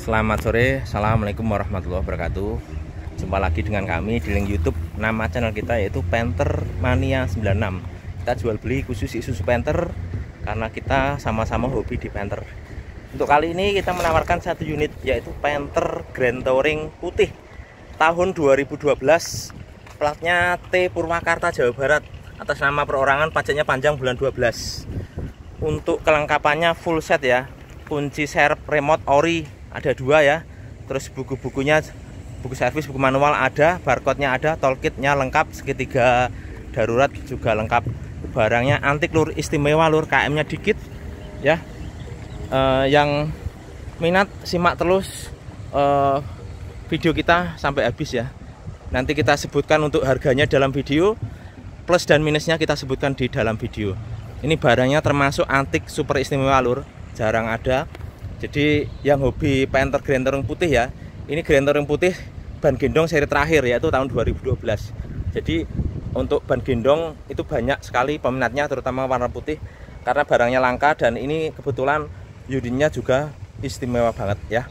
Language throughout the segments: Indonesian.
Selamat sore, assalamualaikum warahmatullahi wabarakatuh. Jumpa lagi dengan kami di link YouTube. Nama channel kita yaitu Panther Mania 96. Kita jual beli khusus Isuzu Panther karena kita sama-sama hobi di Panther. Untuk kali ini kita menawarkan satu unit yaitu Panther Grand Touring putih tahun 2012, platnya T Purwakarta Jawa Barat, atas nama perorangan, pajaknya panjang bulan 12. Untuk kelengkapannya full set ya, kunci serep remote ori ada 2 ya, terus buku-bukunya, buku servis, buku manual ada, barcode-nya ada, toolkitnya lengkap, segitiga darurat juga lengkap. Barangnya antik lur, istimewa lur, KM-nya dikit ya. Yang minat simak terus video kita sampai habis ya. Nanti kita sebutkan untuk harganya dalam video, plus dan minusnya kita sebutkan di dalam video. Ini barangnya termasuk antik super istimewa lur, jarang ada. Jadi yang hobi Panther Grand Touring putih ya, ini Grand Touring putih ban gendong seri terakhir yaitu tahun 2012. Jadi untuk ban gendong itu banyak sekali peminatnya, terutama warna putih, karena barangnya langka dan ini kebetulan unitnya juga istimewa banget ya.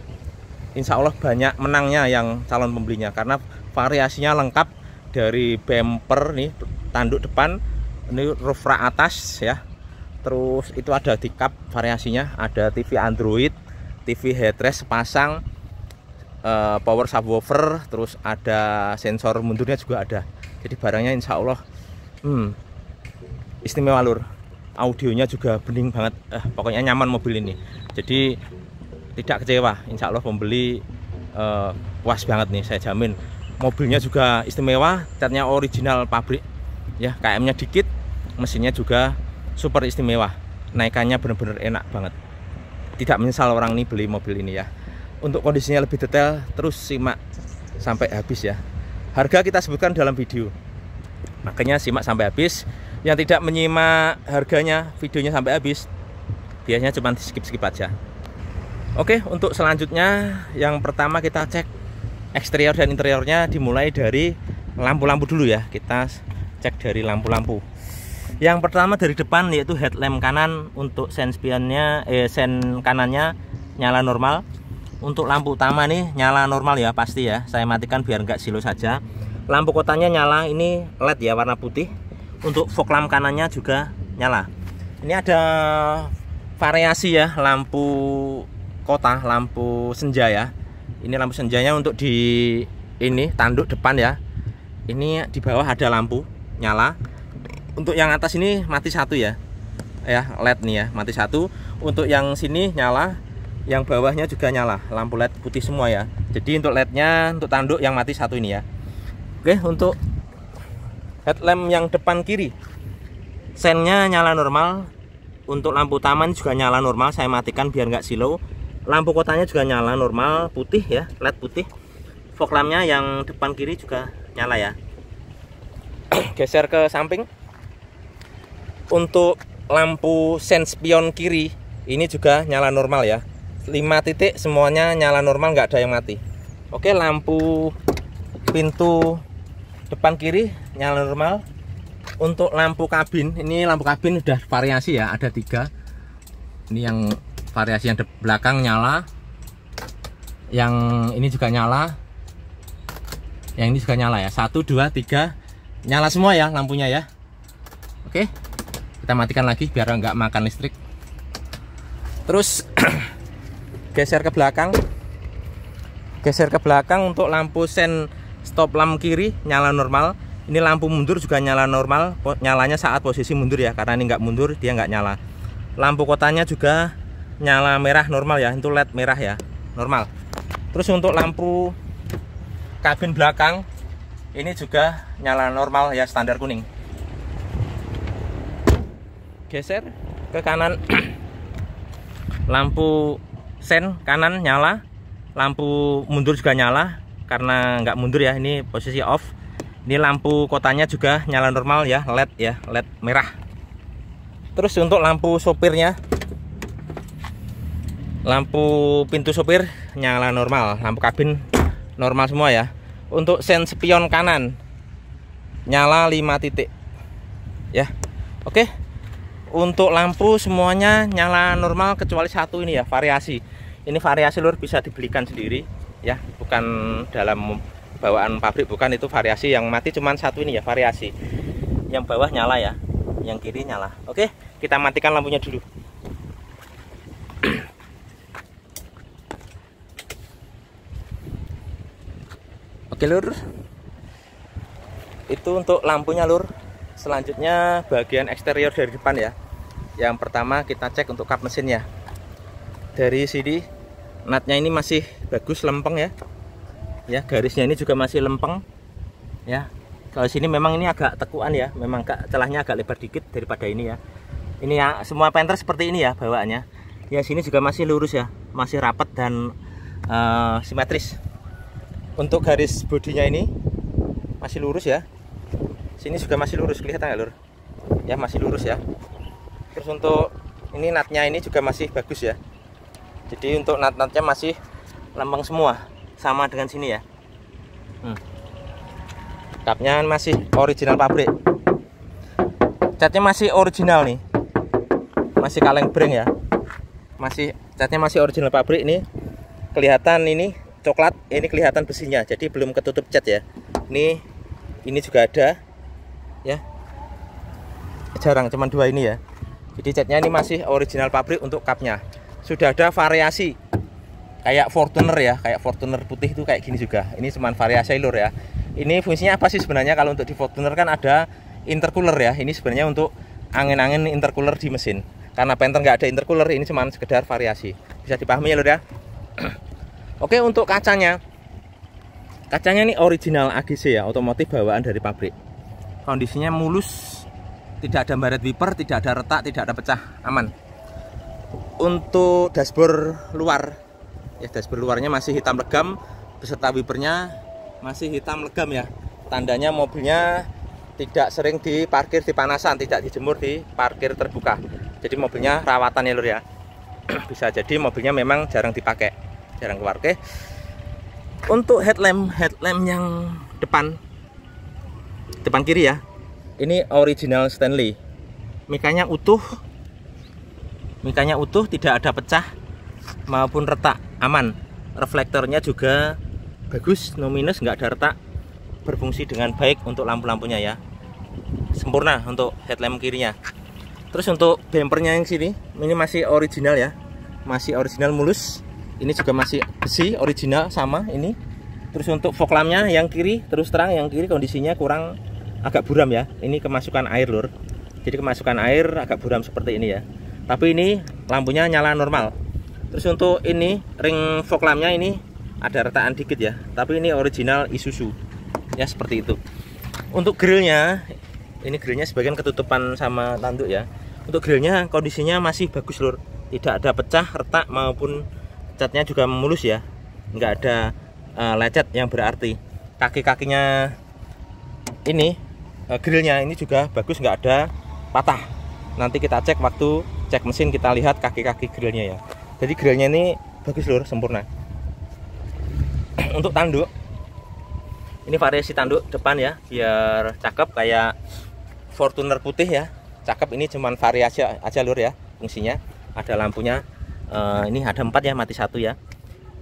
Insya Allah banyak menangnya yang calon pembelinya karena variasinya lengkap, dari bumper nih, tanduk depan, ini roof rak atas ya. Terus itu ada dicap variasinya, ada TV Android, TV headrest sepasang, power subwoofer, terus ada sensor mundurnya juga ada. Jadi barangnya insya Allah istimewa lur. Audionya juga bening banget, pokoknya nyaman mobil ini. Jadi tidak kecewa, insya Allah pembeli puas banget nih, saya jamin. Mobilnya juga istimewa, catnya original pabrik ya, KM-nya dikit, mesinnya juga super istimewa, naikannya benar-benar enak banget. Tidak menyesal orang ini beli mobil ini ya. Untuk kondisinya lebih detail terus simak sampai habis ya. Harga kita sebutkan dalam video, makanya simak sampai habis. Yang tidak menyimak harganya, videonya sampai habis, biasanya cuma skip-skip aja. Oke, untuk selanjutnya yang pertama kita cek eksterior dan interiornya, dimulai dari lampu-lampu dulu ya. Kita cek dari lampu-lampu. Yang pertama dari depan yaitu headlamp kanan. Untuk sen spionnya, sen kanannya nyala normal. Untuk lampu utama nih nyala normal ya, pasti ya. Saya matikan biar nggak silau saja. Lampu kotanya nyala, ini LED ya, warna putih. Untuk fog lamp kanannya juga nyala. Ini ada variasi ya, lampu kota, lampu senja ya. Ini lampu senjanya untuk di ini tanduk depan ya. Ini di bawah ada lampu nyala. Untuk yang atas ini mati satu ya, LED nih ya, mati satu. Untuk yang sini nyala, yang bawahnya juga nyala, lampu LED putih semua ya. Jadi untuk LED-nya, untuk tanduk yang mati satu ini ya. Oke, untuk headlamp yang depan kiri, sennya nyala normal. Untuk lampu utama juga nyala normal, saya matikan biar nggak silau. Lampu kotanya juga nyala normal, putih ya, LED putih. Fog lampnya yang depan kiri juga nyala ya. Geser ke samping. Untuk lampu sen spion kiri ini juga nyala normal ya, 5 titik semuanya nyala normal, nggak ada yang mati. Oke, lampu pintu depan kiri nyala normal. Untuk lampu kabin, ini lampu kabin udah variasi ya, ada 3. Ini yang variasi yang belakang nyala, yang ini juga nyala, yang ini juga nyala ya, 1, 2, 3 nyala semua ya lampunya ya. Oke, kita matikan lagi biar nggak makan listrik. Terus geser ke belakang. Geser ke belakang, untuk lampu sen stop lamp kiri nyala normal. Ini lampu mundur juga nyala normal, nyalanya saat posisi mundur ya, karena ini nggak mundur dia nggak nyala. Lampu kotanya juga nyala merah normal ya, itu LED merah ya, normal. Terus untuk lampu kabin belakang ini juga nyala normal ya, standar kuning. Geser ke kanan. Lampu sen kanan nyala, lampu mundur juga nyala, karena nggak mundur ya, ini posisi off. Ini lampu kotanya juga nyala normal ya, LED ya, LED merah. Terus untuk lampu sopirnya, lampu pintu sopir nyala normal, lampu kabin normal semua ya. Untuk sen spion kanan nyala 5 titik ya. Oke, untuk lampu semuanya nyala normal kecuali satu ini ya, variasi. Ini variasi lur, bisa dibelikan sendiri ya, bukan dalam bawaan pabrik, bukan. Itu variasi yang mati cuman satu ini ya, variasi. Yang bawah nyala ya, yang kiri nyala. Oke, kita matikan lampunya dulu. Oke lur, itu untuk lampunya lur. Selanjutnya bagian eksterior dari depan ya. Yang pertama kita cek untuk kap mesinnya. Dari sini natnya ini masih bagus, lempeng ya. Ya, garisnya ini juga masih lempeng ya. Kalau sini memang ini agak tekuan ya, memang celahnya agak lebar dikit daripada ini ya. Ini ya, semua Panther seperti ini ya bawaannya. Yang sini juga masih lurus ya, masih rapat dan simetris. Untuk garis bodinya ini masih lurus ya. Sini juga masih lurus, kelihatan nggak lur? Ya, masih lurus ya. Terus untuk ini natnya ini juga masih bagus ya. Jadi untuk nat-natnya masih lempeng semua, sama dengan sini ya. Kapnya masih original pabrik. Catnya masih original nih, masih kaleng breng ya. Catnya masih original pabrik. Ini kelihatan ini coklat, ini kelihatan besinya, jadi belum ketutup cat ya. Ini juga ada ya, jarang, cuman dua ini ya. Jadi catnya ini masih original pabrik. Untuk kapnya sudah ada variasi kayak Fortuner ya, kayak Fortuner putih itu kayak gini juga. Ini cuman variasi lur ya. Ini fungsinya apa sih sebenarnya? Kalau untuk di Fortuner kan ada intercooler ya. Ini sebenarnya untuk angin-angin intercooler di mesin. Karena Panther nggak ada intercooler, ini cuman sekedar variasi. Bisa dipahami ya lur ya. Oke, untuk kacanya ini original AGC ya, otomotif bawaan dari pabrik. Kondisinya mulus, tidak ada baret wiper, tidak ada retak, tidak ada pecah, aman. Untuk dashboard luar ya, dashboard luarnya masih hitam legam beserta wipernya masih hitam legam ya. Tandanya mobilnya tidak sering diparkir di panasan, tidak dijemur di parkir terbuka. Jadi mobilnya rawatan ya lur ya. Bisa jadi mobilnya memang jarang dipakai, jarang keluar. Oke. Untuk headlamp yang depan kiri ya, ini original Stanley. Mikanya utuh, tidak ada pecah maupun retak, aman. Reflektornya juga bagus, no minus, nggak ada retak, berfungsi dengan baik untuk lampu-lampunya ya, sempurna untuk headlamp kirinya. Terus untuk bumpernya yang sini, ini masih original ya, masih original mulus. Ini juga masih besi original sama ini. Terus untuk fog lampnya yang kiri, terus terang yang kiri kondisinya kurang, agak buram ya. Ini kemasukan air lur, jadi kemasukan air agak buram seperti ini ya. Tapi ini lampunya nyala normal. Terus untuk ini ring fog lampnya ini ada retakan dikit ya, tapi ini original Isuzu ya, seperti itu. Untuk grillnya, ini grillnya sebagian ketutupan sama tanduk ya. Untuk grillnya kondisinya masih bagus lur, tidak ada pecah, retak maupun catnya juga mulus ya, nggak ada lecet yang berarti. Kaki-kakinya ini grillnya ini juga bagus, nggak ada patah. Nanti kita cek waktu cek mesin, kita lihat kaki-kaki grillnya ya. Jadi grillnya ini bagus lur, sempurna. Untuk tanduk, ini variasi tanduk depan ya, biar cakep kayak Fortuner putih ya, cakep. Ini cuman variasi aja lur ya, fungsinya. Ada lampunya, ini ada 4 ya, mati 1 ya.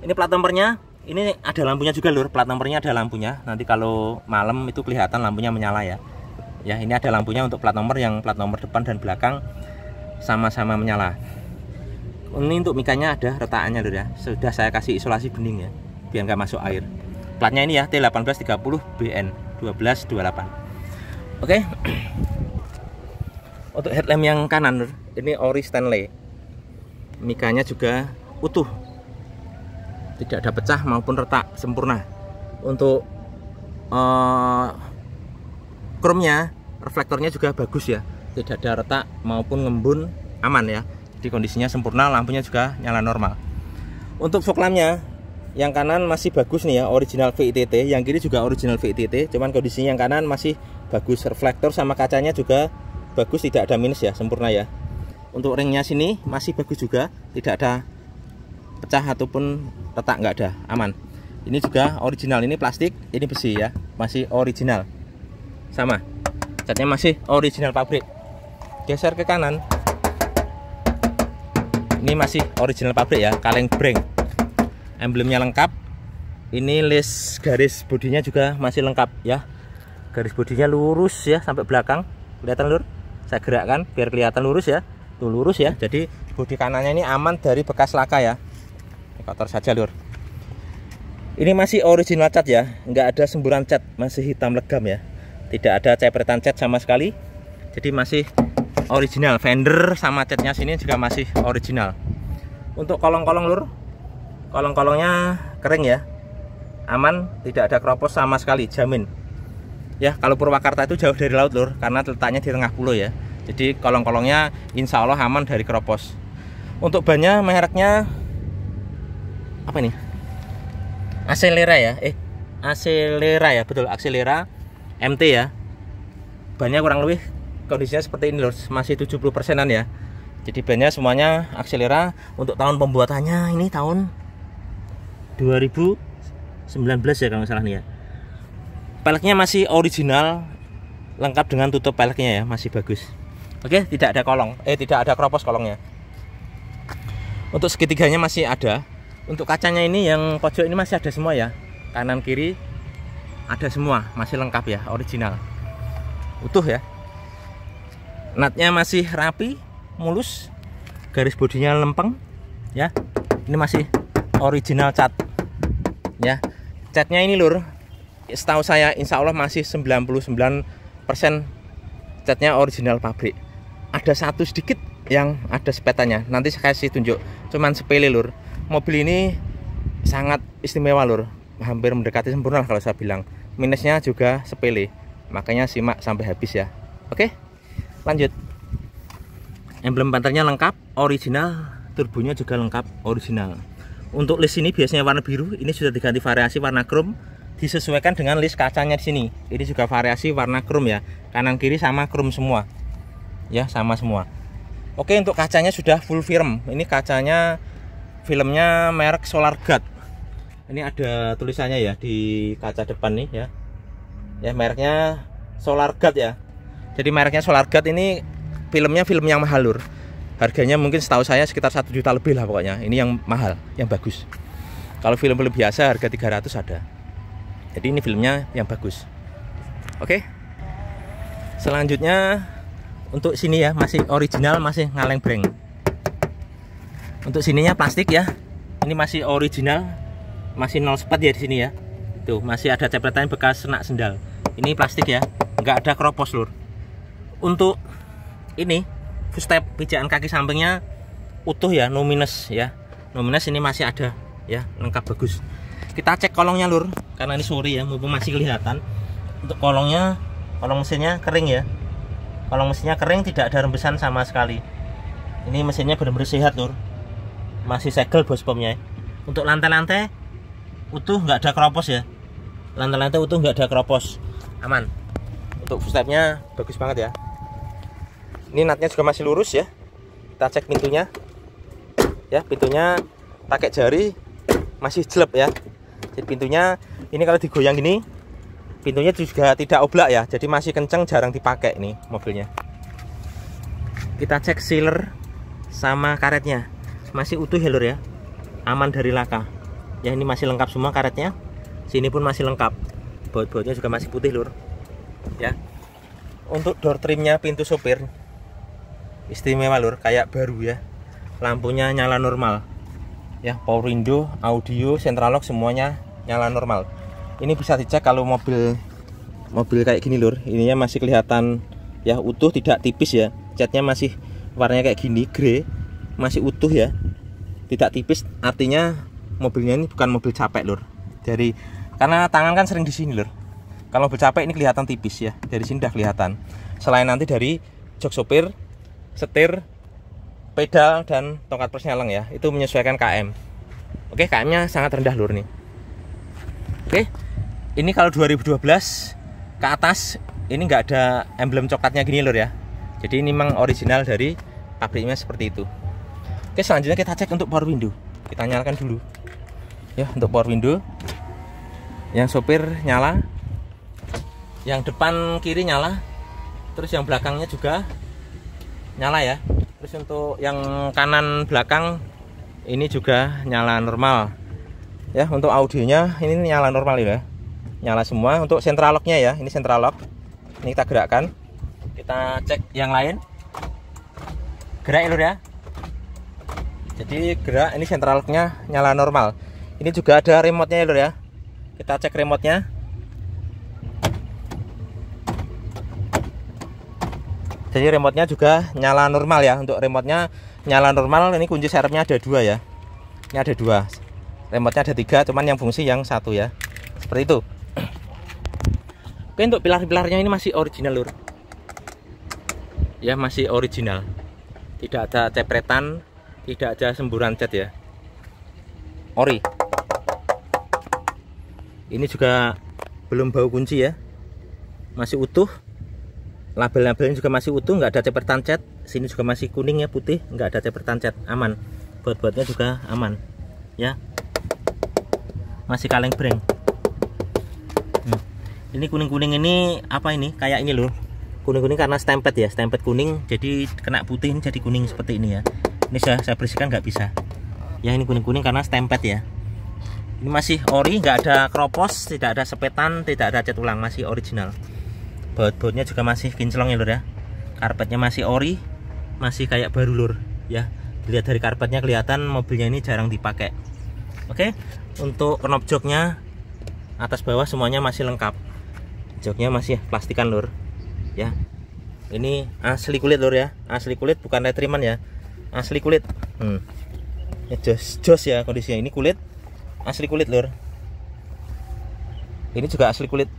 Ini plat nomornya, ini ada lampunya juga lur, plat nomornya ada lampunya. Nanti kalau malam itu kelihatan lampunya menyala ya. Ya, ini ada lampunya untuk plat nomor, yang plat nomor depan dan belakang sama-sama menyala. Ini untuk mikanya ada retakannya lur ya, sudah saya kasih isolasi bening ya, biar nggak masuk air. Platnya ini ya T1830BN 1228. Oke. Untuk headlamp yang kanan ini ori Stanley. Mikanya juga utuh, tidak ada pecah maupun retak, sempurna. Untuk chrome-nya, reflektornya juga bagus ya, tidak ada retak maupun ngembun, aman ya. Jadi kondisinya sempurna, lampunya juga nyala normal. Untuk fog lampnya yang kanan masih bagus nih ya, original VITT. Yang kiri juga original VITT, cuman kondisinya yang kanan masih bagus. Reflektor sama kacanya juga bagus, tidak ada minus ya, sempurna ya. Untuk ringnya sini masih bagus juga, tidak ada pecah ataupun retak, nggak ada, aman. Ini juga original, ini plastik, ini besi ya, masih original. Sama, catnya masih original pabrik. Geser ke kanan, ini masih original pabrik ya, kaleng breng. emblemnya lengkap. Ini list garis bodinya juga masih lengkap ya. Garis bodinya lurus ya sampai belakang. Kelihatan lur? Saya gerakkan biar kelihatan lurus ya. Tuh lurus ya. Jadi bodi kanannya ini aman dari bekas laka ya. Ini kotor saja lur. Ini masih original cat ya, nggak ada semburan cat, masih hitam legam ya. Tidak ada cepretan cat sama sekali. Jadi masih original. Fender sama catnya sini juga masih original. Untuk kolong-kolong lur, kolong-kolongnya kering ya, aman, tidak ada keropos sama sekali, jamin. Ya, kalau Purwakarta itu jauh dari laut lur, karena letaknya di tengah pulau ya. Jadi kolong-kolongnya insya Allah aman dari keropos. Untuk bannya mereknya apa nih? Acelera ya, Acelera ya, betul, Acelera MT ya. Bannya kurang lebih kondisinya seperti ini lur, masih 70%an ya. Jadi bannya semuanya Acelera. Untuk tahun pembuatannya ini tahun 2019 ya kalau nggak salah nih ya. Peleknya masih original, lengkap dengan tutup peleknya ya, masih bagus. Oke, tidak ada kolong, tidak ada keropos kolongnya. Untuk segitiganya masih ada. Untuk kacanya ini yang pojok ini masih ada semua ya, kanan kiri ada semua, masih lengkap ya, original, utuh ya. Natnya masih rapi, mulus, garis bodinya lempeng ya. Ini masih original cat ya. Catnya ini lur, setahu saya insya Allah masih 99% catnya original pabrik. Ada satu sedikit yang ada sepetannya, nanti saya kasih tunjuk, cuman sepele lur. Mobil ini sangat istimewa lur, hampir mendekati sempurna kalau saya bilang. Minusnya juga sepele, makanya simak sampai habis ya. Oke, lanjut. Emblem panternya lengkap, original, turbonya juga lengkap, original. Untuk list ini biasanya warna biru, ini sudah diganti variasi warna chrome, disesuaikan dengan list kacanya di sini. Ini juga variasi warna chrome ya, kanan kiri sama chrome semua, ya sama semua. Oke, untuk kacanya sudah full film. Ini kacanya filmnya merek Solar Guard. Ini ada tulisannya ya di kaca depan nih ya. Ya mereknya Solar Guard ya. Jadi mereknya Solar Guard ini filmnya film yang mahal lur. Harganya mungkin setahu saya sekitar 1 juta lebih lah pokoknya. Ini yang mahal, yang bagus. Kalau film-film biasa harga 300 ada. Jadi ini filmnya yang bagus. Oke. Selanjutnya untuk sini ya masih original, masih ngaleng breng. Untuk sininya plastik ya. Ini masih original, masih 0 spot ya di sini ya. Tuh masih ada cepretan bekas senak sendal. Ini plastik ya, nggak ada keropos lur. Untuk ini footstep pijakan kaki sampingnya utuh ya, no minus ya. No minus ini masih ada ya, lengkap bagus. Kita cek kolongnya lur, karena ini sore ya, mumpung masih kelihatan. Untuk kolongnya, kolong mesinnya kering ya. Kolong mesinnya kering, tidak ada rembesan sama sekali. Ini mesinnya benar-benar sehat lur. Masih segel bos pomnya. Untuk lantai-lantai utuh, nggak ada keropos ya. Lantai-lantai utuh, nggak ada keropos, aman. Untuk footstepnya bagus banget ya. Ini natnya juga masih lurus ya. Kita cek pintunya ya, pintunya pakai jari masih jelek ya. Jadi pintunya ini kalau digoyang gini, pintunya juga tidak oblak ya, jadi masih kenceng, jarang dipakai nih mobilnya. Kita cek sealer sama karetnya, masih utuh ya lur ya, aman dari laka ya. Ini masih lengkap semua karetnya, sini pun masih lengkap, baut-bautnya juga masih putih lur ya. Untuk door trimnya pintu sopir istimewa lur, kayak baru ya. Lampunya nyala normal ya, power window, audio, central lock semuanya nyala normal. Ini bisa dicek kalau mobil kayak gini lur, ininya masih kelihatan ya utuh, tidak tipis ya. Catnya masih warnanya kayak gini, grey, masih utuh ya, tidak tipis. Artinya mobilnya ini bukan mobil capek lur. Karena tangan kan sering di sini lur. Kalau mobil capek ini kelihatan tipis ya, dari sini udah kelihatan. Selain nanti dari jok sopir, setir, pedal dan tongkat persneleng ya, itu menyesuaikan KM. Oke, KM-nya sangat rendah lur nih. Oke, ini kalau 2012 ke atas ini nggak ada emblem coklatnya gini lur ya. Jadi ini memang original dari pabriknya seperti itu. Oke, selanjutnya kita cek untuk power window. Kita nyalakan dulu ya. Untuk power window, yang sopir nyala, yang depan kiri nyala, terus yang belakangnya juga nyala ya. Terus untuk yang kanan belakang ini juga nyala normal. Ya, untuk audionya ini nyala normal ya, nyala semua. Untuk central lock-nya ya, ini central lock. Ini kita gerakkan, kita cek yang lain. Gerak ya lur ya. Jadi gerak, ini central lock-nya nyala normal. Ini juga ada remote-nya ya lur ya. Kita cek remote-nya. Jadi remote-nya juga nyala normal ya. Untuk remote-nya nyala normal. Ini kunci serepnya ada 2 ya. Ini ada 2. Remote-nya ada 3, cuman yang fungsi yang 1 ya. Seperti itu. Oke, untuk pilar-pilarnya ini masih original lur. Ya, masih original. Tidak ada cepretan, tidak ada semburan cat ya. Ori. Ini juga belum bau kunci ya. Masih utuh. Label-labelnya juga masih utuh, nggak ada cepretan cat. Sini juga masih kuning ya, putih, nggak ada cepretan cat, aman. Baut-bautnya juga aman. Ya. Masih kaleng breng. Ini kuning-kuning ini apa ini? Kayak ini loh. Kuning-kuning karena stempet ya, stempet kuning jadi kena putih ini jadi kuning seperti ini ya. Ini saya bersihkan nggak bisa. Ya, ini kuning-kuning karena stempet ya. Ini masih ori, nggak ada kropos, tidak ada sepetan, tidak ada cat ulang, masih original. Baut-bautnya juga masih kinclong ya lur ya. Karpetnya masih ori, masih kayak baru lur ya. Dilihat dari karpetnya kelihatan mobilnya ini jarang dipakai. Oke, untuk knob joknya atas bawah semuanya masih lengkap. Joknya masih plastikan lur ya. Ini asli kulit lur ya, asli kulit, bukan letriman ya, asli kulit. Ya, jos ya kondisinya. Ini kulit, asli kulit lur. Ini juga asli kulit,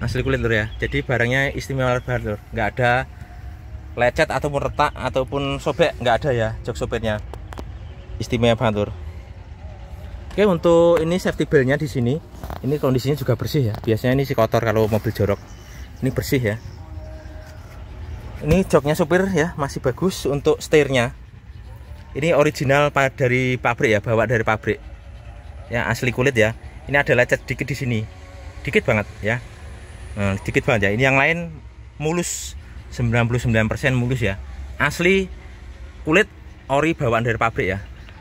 asli kulit lur ya. Jadi barangnya istimewa banget lur, nggak ada lecet ataupun retak ataupun sobek, nggak ada ya. Jok sopirnya istimewa banget lur. Oke, untuk ini safety belt-nya di sini, ini kondisinya juga bersih ya. Biasanya ini sih kotor kalau mobil jorok. Ini bersih ya. Ini joknya supir ya, masih bagus. Untuk setirnya, ini original dari pabrik ya, bawa dari pabrik. Ya, asli kulit ya. Ini ada lecet dikit di sini, dikit banget ya. Dikit banget ya. Ini yang lain mulus, 99% mulus ya. Asli kulit, ori bawaan dari pabrik ya.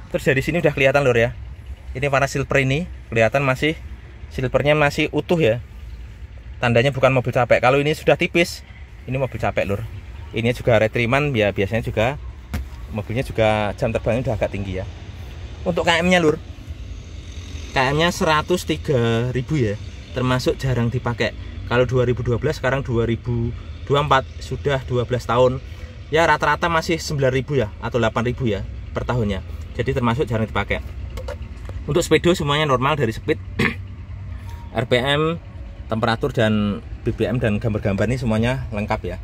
Terus dari sini udah kelihatan lur ya. Ini warna silver ini kelihatan masih silvernya masih utuh ya. Tandanya bukan mobil capek. Kalau ini sudah tipis, ini mobil capek lur. Ini juga retriman ya, biasanya juga mobilnya juga jam terbangnya udah agak tinggi ya. Untuk KM-nya lur, KM-nya 103.000 ya, termasuk jarang dipakai. Kalau 2012, sekarang 2024, sudah 12 tahun. Ya rata-rata masih 9.000 ya atau 8.000 ya per tahunnya. Jadi termasuk jarang dipakai. Untuk speedo semuanya normal dari speed, RPM, temperatur dan BBM dan gambar-gambar ini semuanya lengkap ya.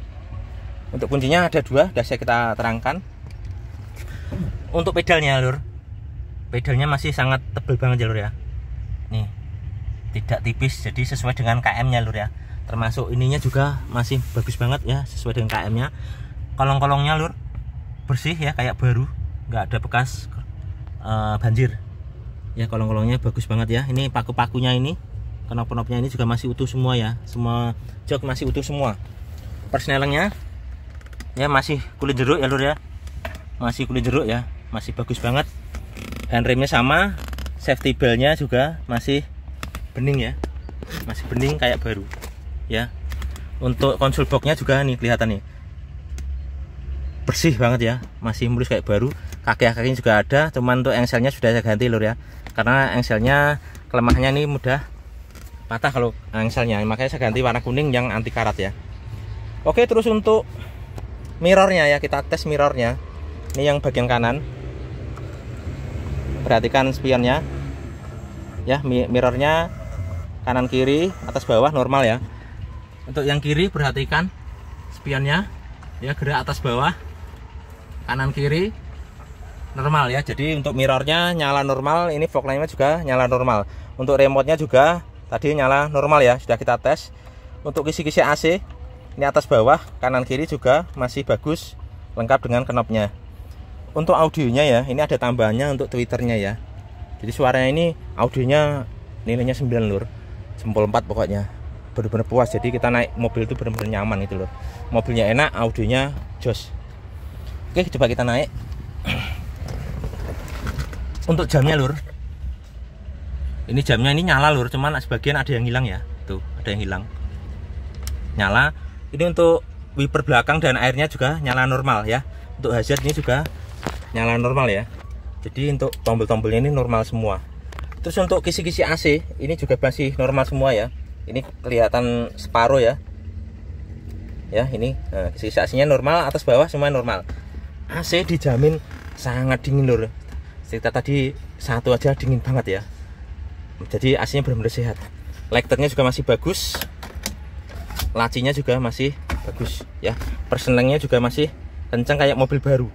Untuk kuncinya ada 2, sudah kita terangkan. Untuk pedalnya lur, pedalnya masih sangat tebal banget ya lur ya. Nih, tidak tipis, jadi sesuai dengan KM-nya lur ya. Termasuk ininya juga masih bagus banget ya, sesuai dengan KM-nya. Kolong-kolongnya lur bersih ya, kayak baru, nggak ada bekas banjir ya. Kolong-kolongnya bagus banget ya. Ini paku-pakunya ini, knob-knobnya ini juga masih utuh semua ya. Semua jok masih utuh semua. Persnelingnya ya masih kulit jeruk ya lur ya, masih kulit jeruk ya, masih bagus banget. Handremnya sama, safety belt-nya juga masih bening ya, masih bening kayak baru ya. Untuk konsol box-nya juga nih kelihatan nih bersih banget ya, masih mulus kayak baru. Kaki-kakinya juga ada, cuman untuk engselnya sudah saya ganti lur ya, karena engselnya kelemahannya ini mudah patah kalau engselnya, makanya saya ganti warna kuning yang anti karat ya. Oke, terus untuk mirrornya ya, kita tes mirrornya. Ini yang bagian kanan, perhatikan spionnya ya, mirrornya kanan kiri atas bawah normal ya. Untuk yang kiri perhatikan spionnya ya, gerak atas bawah kanan kiri normal ya. Jadi untuk mirrornya nyala normal, ini fog lamp-nya juga nyala normal. Untuk remote-nya juga tadi nyala normal ya, sudah kita tes. Untuk kisi-kisi AC ini atas bawah kanan kiri juga masih bagus, lengkap dengan knobnya. Untuk audionya ya, ini ada tambahannya untuk Twitternya ya. Jadi suaranya ini audionya nilainya 9 lur, jempol 4 pokoknya, benar-benar puas. Jadi kita naik mobil itu benar-benar nyaman itu lur. Mobilnya enak, audionya jos. Oke, coba kita naik. Untuk jamnya lur, Ini jamnya ini nyala lur, cuman sebagian ada yang hilang ya. Tuh, ada yang hilang. Nyala. Ini untuk wiper belakang dan airnya juga nyala normal ya. Untuk hazard ini juga nyala normal ya. Jadi untuk tombol-tombolnya ini normal semua. Terus untuk kisi-kisi AC ini juga masih normal semua ya. Ini kelihatan separuh ya. Ya, ini kisi-kisi AC-nya normal, atas bawah semua normal. AC dijamin sangat dingin lur. Kita tadi satu aja dingin banget ya. Jadi AC-nya benar-benar sehat. Lighternya juga masih bagus. Lacinya juga masih bagus ya. Persenelnya juga masih kencang kayak mobil baru.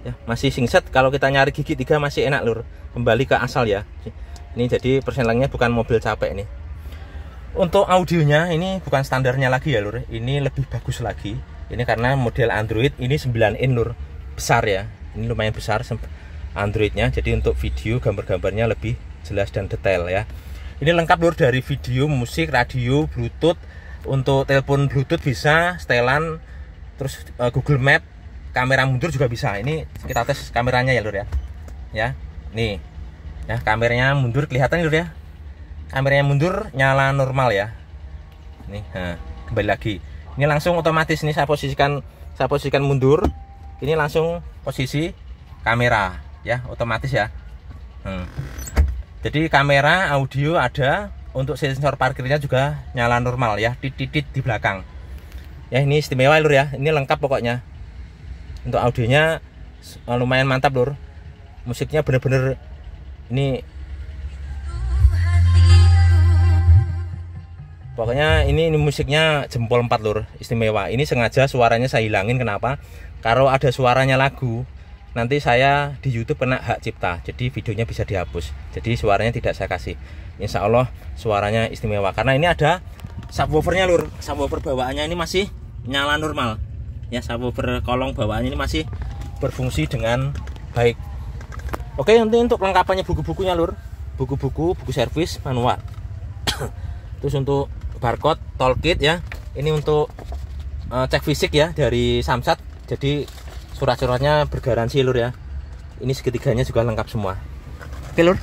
Ya, masih singset. Kalau kita nyari gigi 3 masih enak lur. Kembali ke asal ya. Ini jadi persenelnya bukan mobil capek nih. Untuk audionya ini bukan standarnya lagi ya lur. Ini lebih bagus lagi. Ini karena model Android ini 9 in lur. Besar ya. Ini lumayan besar Androidnya. Jadi untuk video gambar-gambarnya lebih jelas dan detail ya. Ini lengkap lur, dari video, musik, radio, Bluetooth. Untuk telepon Bluetooth bisa, setelan, terus Google Map, kamera mundur juga bisa. Ini kita tes kameranya ya lur ya. Ya, nih. Ya, kameranya mundur kelihatan lur ya. Kameranya mundur nyala normal ya. Nih, kembali lagi. Ini langsung otomatis, ini saya posisikan mundur. Ini langsung posisi kamera ya, otomatis ya. Jadi kamera, audio ada. Untuk sensor parkirnya juga nyala normal ya, titit di belakang. Ya, ini istimewa lur ya. Ini lengkap pokoknya. Untuk audionya lumayan mantap lur. Musiknya bener-bener ini. Pokoknya ini musiknya jempol 4 lur, istimewa. Ini sengaja suaranya saya hilangin, kenapa? Kalau ada suaranya lagu, nanti saya di YouTube kena hak cipta, jadi videonya bisa dihapus. Jadi suaranya tidak saya kasih. Insya Allah suaranya istimewa karena ini ada subwoofernya lur. Subwoofer bawaannya ini masih nyala normal ya. Subwoofer kolong bawaannya ini masih berfungsi dengan baik. Oke, nanti untuk lengkapannya buku-bukunya lur. Buku-buku, buku servis, manual. Terus untuk barcode, toolkit ya. Ini untuk cek fisik ya dari Samsat. Jadi surat-suratnya bergaransi lur ya. Ini segitiganya juga lengkap semua. Oke lur.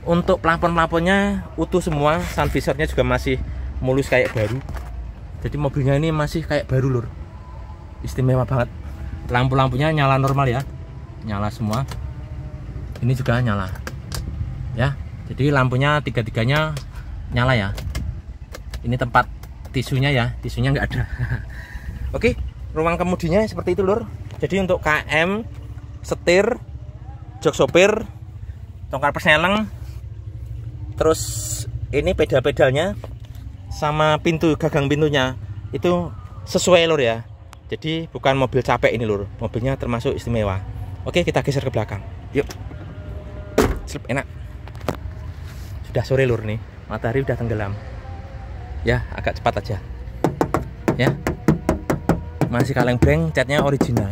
Untuk plafon-plafonnya utuh semua, sun visornya juga masih mulus kayak baru. Jadi mobilnya ini masih kayak baru lur. Istimewa banget. Lampu-lampunya nyala normal ya. Nyala semua. Ini juga nyala. Ya. Jadi lampunya tiga-tiganya nyala ya. Ini tempat tisunya ya. Tisunya nggak ada. Oke, ruang kemudinya seperti itu lur. Jadi untuk KM, setir, jok sopir, tongkat persneleng, terus ini pedal-pedalnya sama pintu, gagang pintunya itu sesuai lur ya. Jadi bukan mobil capek ini lur, mobilnya termasuk istimewa. Oke, kita geser ke belakang. Yuk. Slip, enak. Sudah sore lur nih, matahari udah tenggelam. Ya, agak cepat aja. Ya. Masih kaleng breng, catnya original.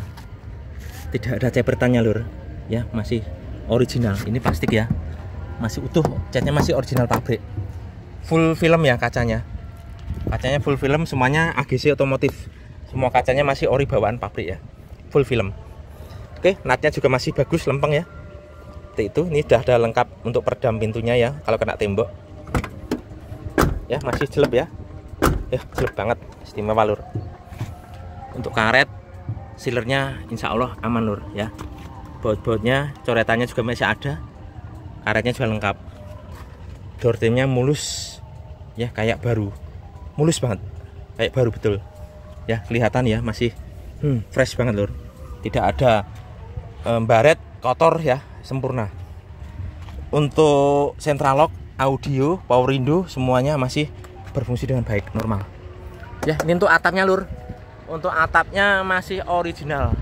Tidak ada cepertannya lur. Ya, masih original. Ini plastik ya. Masih utuh, catnya masih original pabrik. Full film ya kacanya. Kacanya full film, semuanya AGC otomotif. Semua kacanya masih ori bawaan pabrik ya. Full film. Oke, natnya juga masih bagus, lempeng ya. Seperti itu, ini sudah ada lengkap untuk peredam pintunya ya kalau kena tembok. Ya, masih jelek ya. Ya, jelek banget, istimewa lur. Untuk karet, sealernya insya Allah aman lur ya. Baut-bautnya, coretannya juga masih ada. Karetnya juga lengkap. Door trimnya mulus ya, kayak baru. Mulus banget, kayak baru betul ya. Kelihatan ya, masih fresh banget lur. Tidak ada baret, kotor ya, sempurna. Untuk central lock, audio, power window, semuanya masih berfungsi dengan baik, normal ya. Ini untuk atapnya lur. Untuk atapnya masih original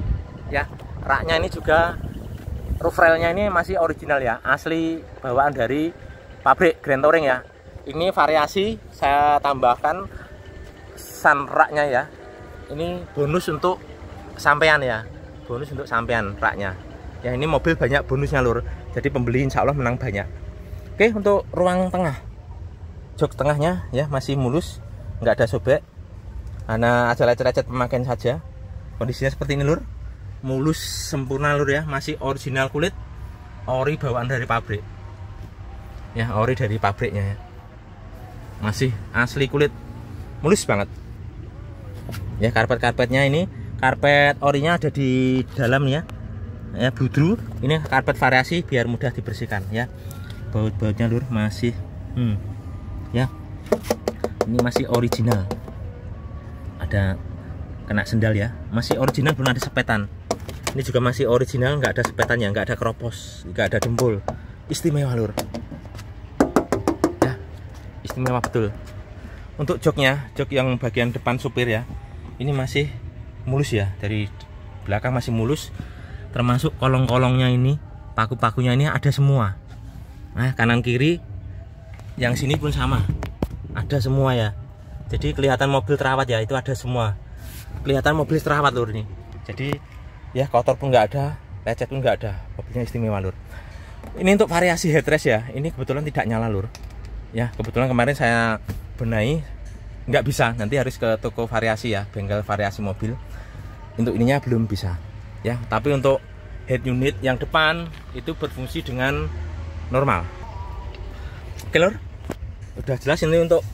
ya. Raknya ini juga, roof railnya ini masih original ya, asli bawaan dari pabrik Grand Touring ya. Ini variasi saya tambahkan sun raknya ya. Ini bonus untuk sampean ya, bonus untuk sampean raknya ya. Ini mobil banyak bonusnya lur, jadi pembeli insya Allah menang banyak. Oke, untuk ruang tengah, jok tengahnya ya masih mulus, nggak ada sobek, hanya ada lecet-lecet pemakaian saja. Kondisinya seperti ini lur, mulus sempurna lur ya, masih original kulit, ori bawaan dari pabrik. Ya, ori dari pabriknya ya. Masih asli kulit, mulus banget. Ya, karpet-karpetnya ini karpet orinya ada di dalam ya. Ya, bludru. Ini karpet variasi biar mudah dibersihkan ya. Baut-bautnya lur masih ya. Ini masih original. Ada kena sendal ya. Masih original, belum ada sepetan. Ini juga masih original, nggak ada sepetannya, nggak ada keropos, nggak ada dempul. Istimewa lur. Istimewa betul. Untuk joknya, jok yang bagian depan supir ya, ini masih mulus ya, dari belakang masih mulus, termasuk kolong-kolongnya ini, paku-pakunya ini ada semua. Nah, kanan kiri yang sini pun sama, ada semua ya. Jadi kelihatan mobil terawat ya, itu ada semua. Kelihatan mobil terawat lur ini. Jadi ya, kotor pun nggak ada, lecet pun nggak ada. Mobilnya istimewa lur. Ini untuk variasi headrest ya, ini kebetulan tidak nyala lur. Ya, kebetulan kemarin saya benahi, nggak bisa, nanti harus ke toko variasi ya, bengkel variasi mobil. Untuk ininya belum bisa ya, tapi untuk head unit yang depan itu berfungsi dengan normal. Oke lor, udah jelas. Ini untuk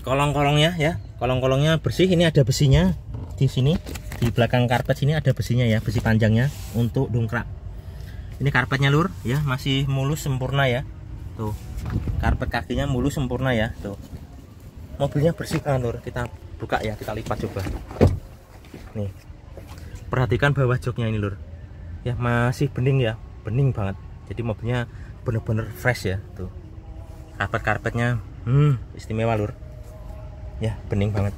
kolong-kolongnya ya, kolong-kolongnya bersih. Ini ada besinya di sini, di belakang karpet sini ada besinya ya, besi panjangnya untuk dongkrak. Ini karpetnya lur ya, masih mulus sempurna ya. Tuh, karpet kakinya mulus sempurna ya. Tuh, mobilnya bersih kan lur. Kita buka ya, kita lipat coba. Nih, perhatikan bawah joknya ini lur ya, masih bening ya, bening banget. Jadi mobilnya bener-bener fresh ya. Tuh, karpet-karpetnya istimewa lur ya, bening banget.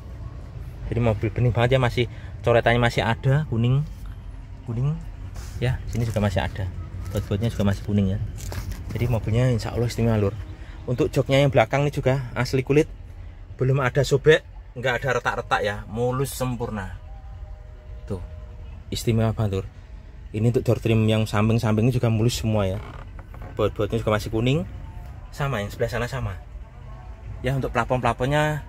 Jadi mobil bening banget ya, masih coretannya masih ada, kuning ya. Sini juga masih ada, baut-bautnya juga masih kuning ya. Jadi mobilnya insya Allah istimewa lur. Untuk joknya yang belakang ini juga asli kulit, belum ada sobek, nggak ada retak-retak ya, mulus sempurna. Tuh, istimewa banget lur. Ini untuk door trim yang samping-sampingnya juga mulus semua ya. Baut-bautnya juga masih kuning, sama yang sebelah sana sama. Ya, untuk plafon-plafonnya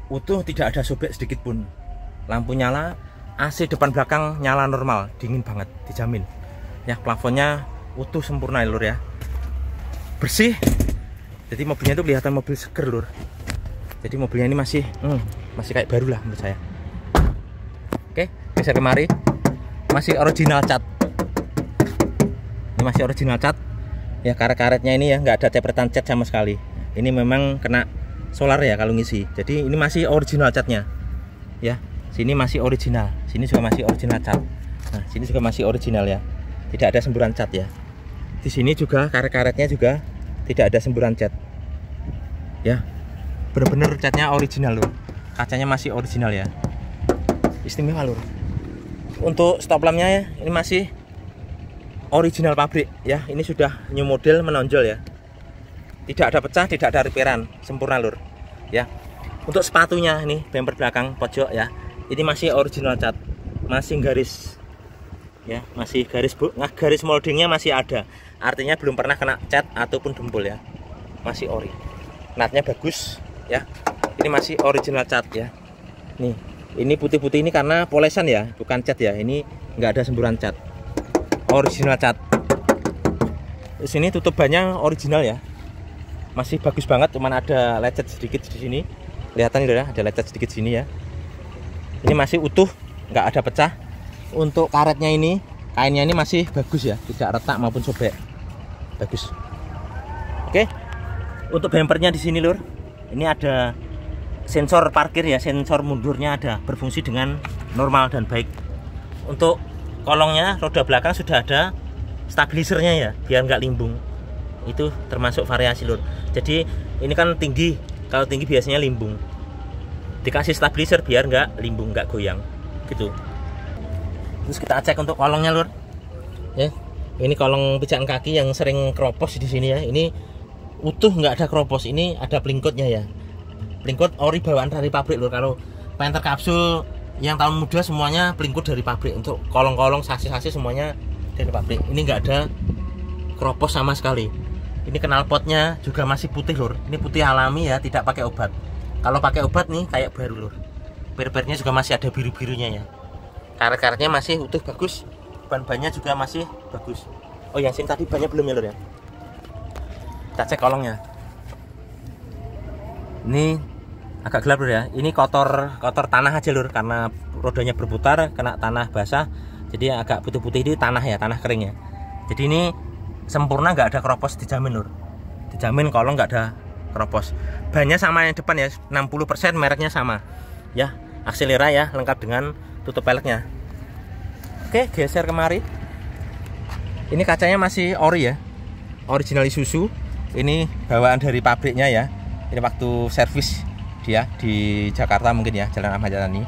utuh, tidak ada sobek sedikit pun. Lampu nyala, AC depan belakang nyala normal, dingin banget, dijamin. Ya, plafonnya utuh sempurna lur ya. Bersih, jadi mobilnya itu kelihatan mobil seger lur. Jadi mobilnya ini masih kayak baru lah menurut saya. Oke, geser kemari, masih original cat. Ini masih original cat ya, karet-karetnya ini ya, nggak ada cepretan cat sama sekali. Ini memang kena solar ya kalau ngisi. Jadi ini masih original catnya ya. Sini masih original, sini juga masih original cat. Nah, sini juga masih original ya, tidak ada semburan cat ya. Di sini juga karet-karetnya juga tidak ada semburan cat ya, bener-bener catnya original lur. Kacanya masih original ya, istimewa lur. Untuk stop lampnya ya, ini masih original pabrik ya. Ini sudah new model, menonjol ya, tidak ada pecah, tidak ada repairan, sempurna lur ya. Untuk sepatunya ini, bumper belakang pojok ya, ini masih original cat, masih garis ya, masih garis moldingnya masih ada, artinya belum pernah kena cat ataupun dempul ya, masih ori. Natnya bagus ya, ini masih original cat ya. Nih, ini putih-putih ini karena polesan ya, bukan cat ya. Ini nggak ada semburan cat, original cat. Di sini tutup bannya original ya, masih bagus banget, cuman ada lecet sedikit di sini, kelihatan ya, ada lecet sedikit sini ya. Ini masih utuh, nggak ada pecah. Untuk karetnya ini, kainnya ini masih bagus ya, tidak retak maupun sobek, bagus. Oke, untuk bumpernya di sini lur, ini ada sensor parkir ya, sensor mundurnya ada, berfungsi dengan normal dan baik. Untuk kolongnya, roda belakang sudah ada stabilisernya ya, biar nggak limbung. Itu termasuk variasi lur. Jadi ini kan tinggi, kalau tinggi biasanya limbung, dikasih stabilizer biar nggak limbung, nggak goyang gitu. Terus kita cek untuk kolongnya lur ya. Ini kolong pijakan kaki yang sering keropos di sini ya, ini utuh, nggak ada keropos. Ini ada plingkotnya ya, plingkot ori bawaan dari pabrik lur. Kalau Panther kapsul yang tahun muda semuanya plingkot dari pabrik. Untuk kolong-kolong, sasis-sasis semuanya dari pabrik. Ini nggak ada keropos sama sekali. Ini knalpotnya juga masih putih lur. Ini putih alami ya, tidak pakai obat. Kalau pakai obat nih kayak baru lur. Per-pernya juga masih ada biru-birunya ya. Karet-karetnya masih utuh bagus, ban-bannya juga masih bagus. Oh yang sini tadi bannya belum ya lur ya. Kita cek kolongnya. Ini agak gelap lur ya. Ini kotor tanah aja lur, karena rodanya berputar kena tanah basah. Jadi agak putih-putih, ini tanah ya, tanah kering ya. Jadi ini sempurna, nggak ada keropos, dijamin lur. Dijamin kalau nggak ada keropos. Bannya sama yang depan ya, 60% mereknya sama. Ya, akselera ya, lengkap dengan tutup peleknya. Oke, geser kemari. Ini kacanya masih ori ya, original Isuzu. Ini bawaan dari pabriknya ya. Ini waktu servis dia di Jakarta mungkin ya, Jalan Ahmad Yani.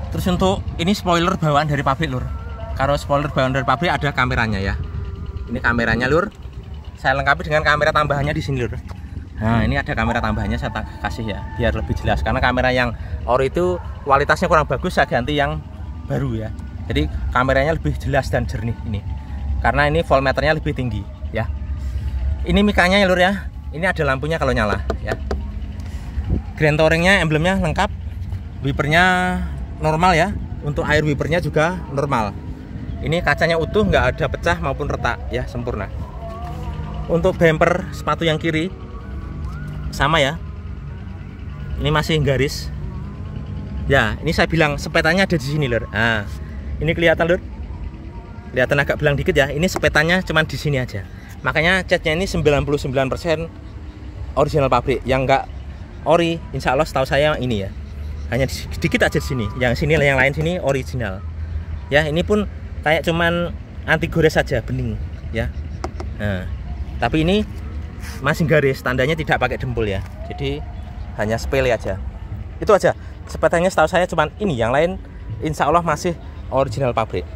Terus untuk ini spoiler bawaan dari pabrik lur. Kalau spoiler bawaan dari pabrik ada kameranya ya. Ini kameranya lur. Saya lengkapi dengan kamera tambahannya di sini lur. Nah, ini ada kamera tambahannya saya kasih ya, biar lebih jelas. Karena kamera yang ori itu kualitasnya kurang bagus, saya ganti yang baru ya. Jadi kameranya lebih jelas dan jernih ini. Karena ini voltmeternya lebih tinggi ya. Ini mikanya ya lur ya. Ini ada lampunya kalau nyala ya. Grand touringnya, emblemnya lengkap. Wipernya normal ya. Untuk air wipernya juga normal. Ini kacanya utuh, nggak ada pecah maupun retak ya, sempurna. Untuk bumper sepatu yang kiri sama ya. Ini masih garis. Ya, ini saya bilang sepetannya ada di sini lur. Nah, ini kelihatan lur. Kelihatan agak belang dikit ya. Ini sepetannya cuman di sini aja. Makanya catnya ini 99% original pabrik. Yang enggak ori, insya Allah setahu saya ini ya. Hanya sedikit aja di sini. Yang sini, yang lain sini original. Ya, ini pun kayak cuman anti gores saja, bening ya. Nah, tapi ini masih garis, tandanya tidak pakai dempul ya. Jadi hanya sepele aja. Itu aja. Sepetannya setahu saya cuman ini, yang lain insya Allah masih original pabrik.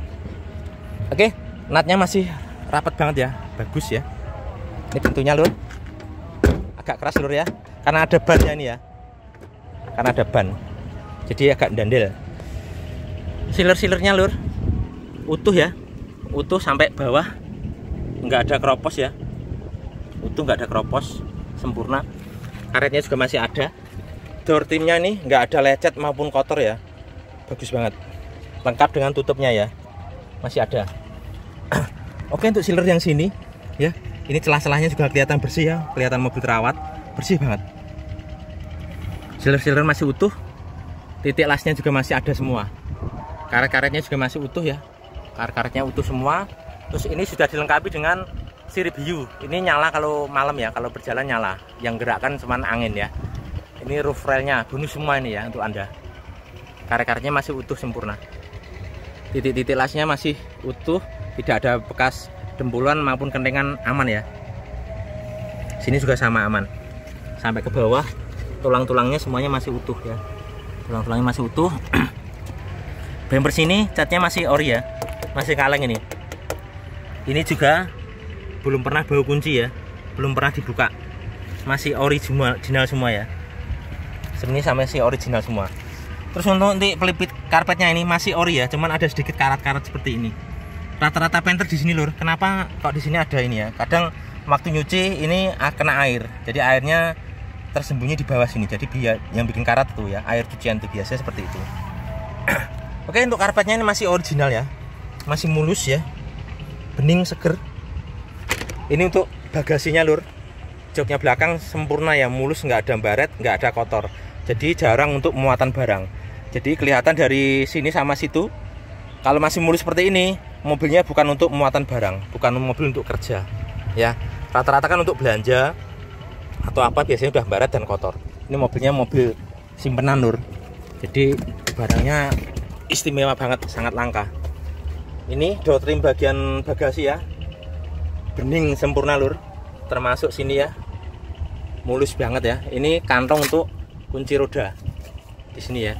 Oke, natnya masih rapat banget ya, bagus ya. Ini pintunya lur, agak keras lur ya, karena ada bannya ini ya, karena ada ban, jadi agak dandel. Siler-silernya lur, utuh ya, utuh sampai bawah, nggak ada keropos ya, utuh nggak ada keropos, sempurna. Karetnya juga masih ada. Door trimnya nih nggak ada lecet maupun kotor ya, bagus banget, lengkap dengan tutupnya ya, masih ada. Oke, untuk sealer yang sini ya, ini celah-celahnya juga kelihatan bersih ya, kelihatan mobil terawat, bersih banget. Sealer masih utuh, titik lasnya juga masih ada semua, karet-karetnya juga masih utuh ya, karet-karetnya utuh semua. Terus ini sudah dilengkapi dengan sirip hiu. Ini nyala kalau malam ya, kalau berjalan nyala. Yang gerakkan cuman angin ya. Ini roof railnya bonus semua ini ya untuk Anda. Karet-karetnya masih utuh sempurna. Titik-titik lasnya masih utuh, tidak ada bekas dempulan maupun kentengan, aman ya. Sini juga sama aman. Sampai ke bawah, tulang-tulangnya semuanya masih utuh ya. Tulang-tulangnya masih utuh. Bumper sini catnya masih ori ya, masih kaleng ini. Ini juga belum pernah bau kunci ya, belum pernah dibuka. Masih original semua ya. Sini sama masih original semua. Terus untuk pelipit karpetnya ini masih ori ya, cuman ada sedikit karat-karat seperti ini. Rata-rata penter di sini lur. Kenapa kok di sini ada ini ya? Kadang waktu nyuci ini kena air, jadi airnya tersembunyi di bawah sini. Jadi yang bikin karat tuh ya, air cucian tuh biasanya seperti itu. Oke, untuk karpetnya ini masih original ya, masih mulus ya, bening seger. Ini untuk bagasinya lur, joknya belakang sempurna ya, mulus, nggak ada baret, nggak ada kotor. Jadi jarang untuk muatan barang. Jadi kelihatan dari sini sama situ, kalau masih mulus seperti ini, mobilnya bukan untuk muatan barang, bukan mobil untuk kerja ya. Rata-rata kan untuk belanja atau apa biasanya udah baret dan kotor. Ini mobilnya mobil simpenan lur, jadi barangnya istimewa banget, sangat langka. Ini door trim bagian bagasi ya, bening sempurna lur, termasuk sini ya, mulus banget ya. Ini kantong untuk kunci roda di sini ya,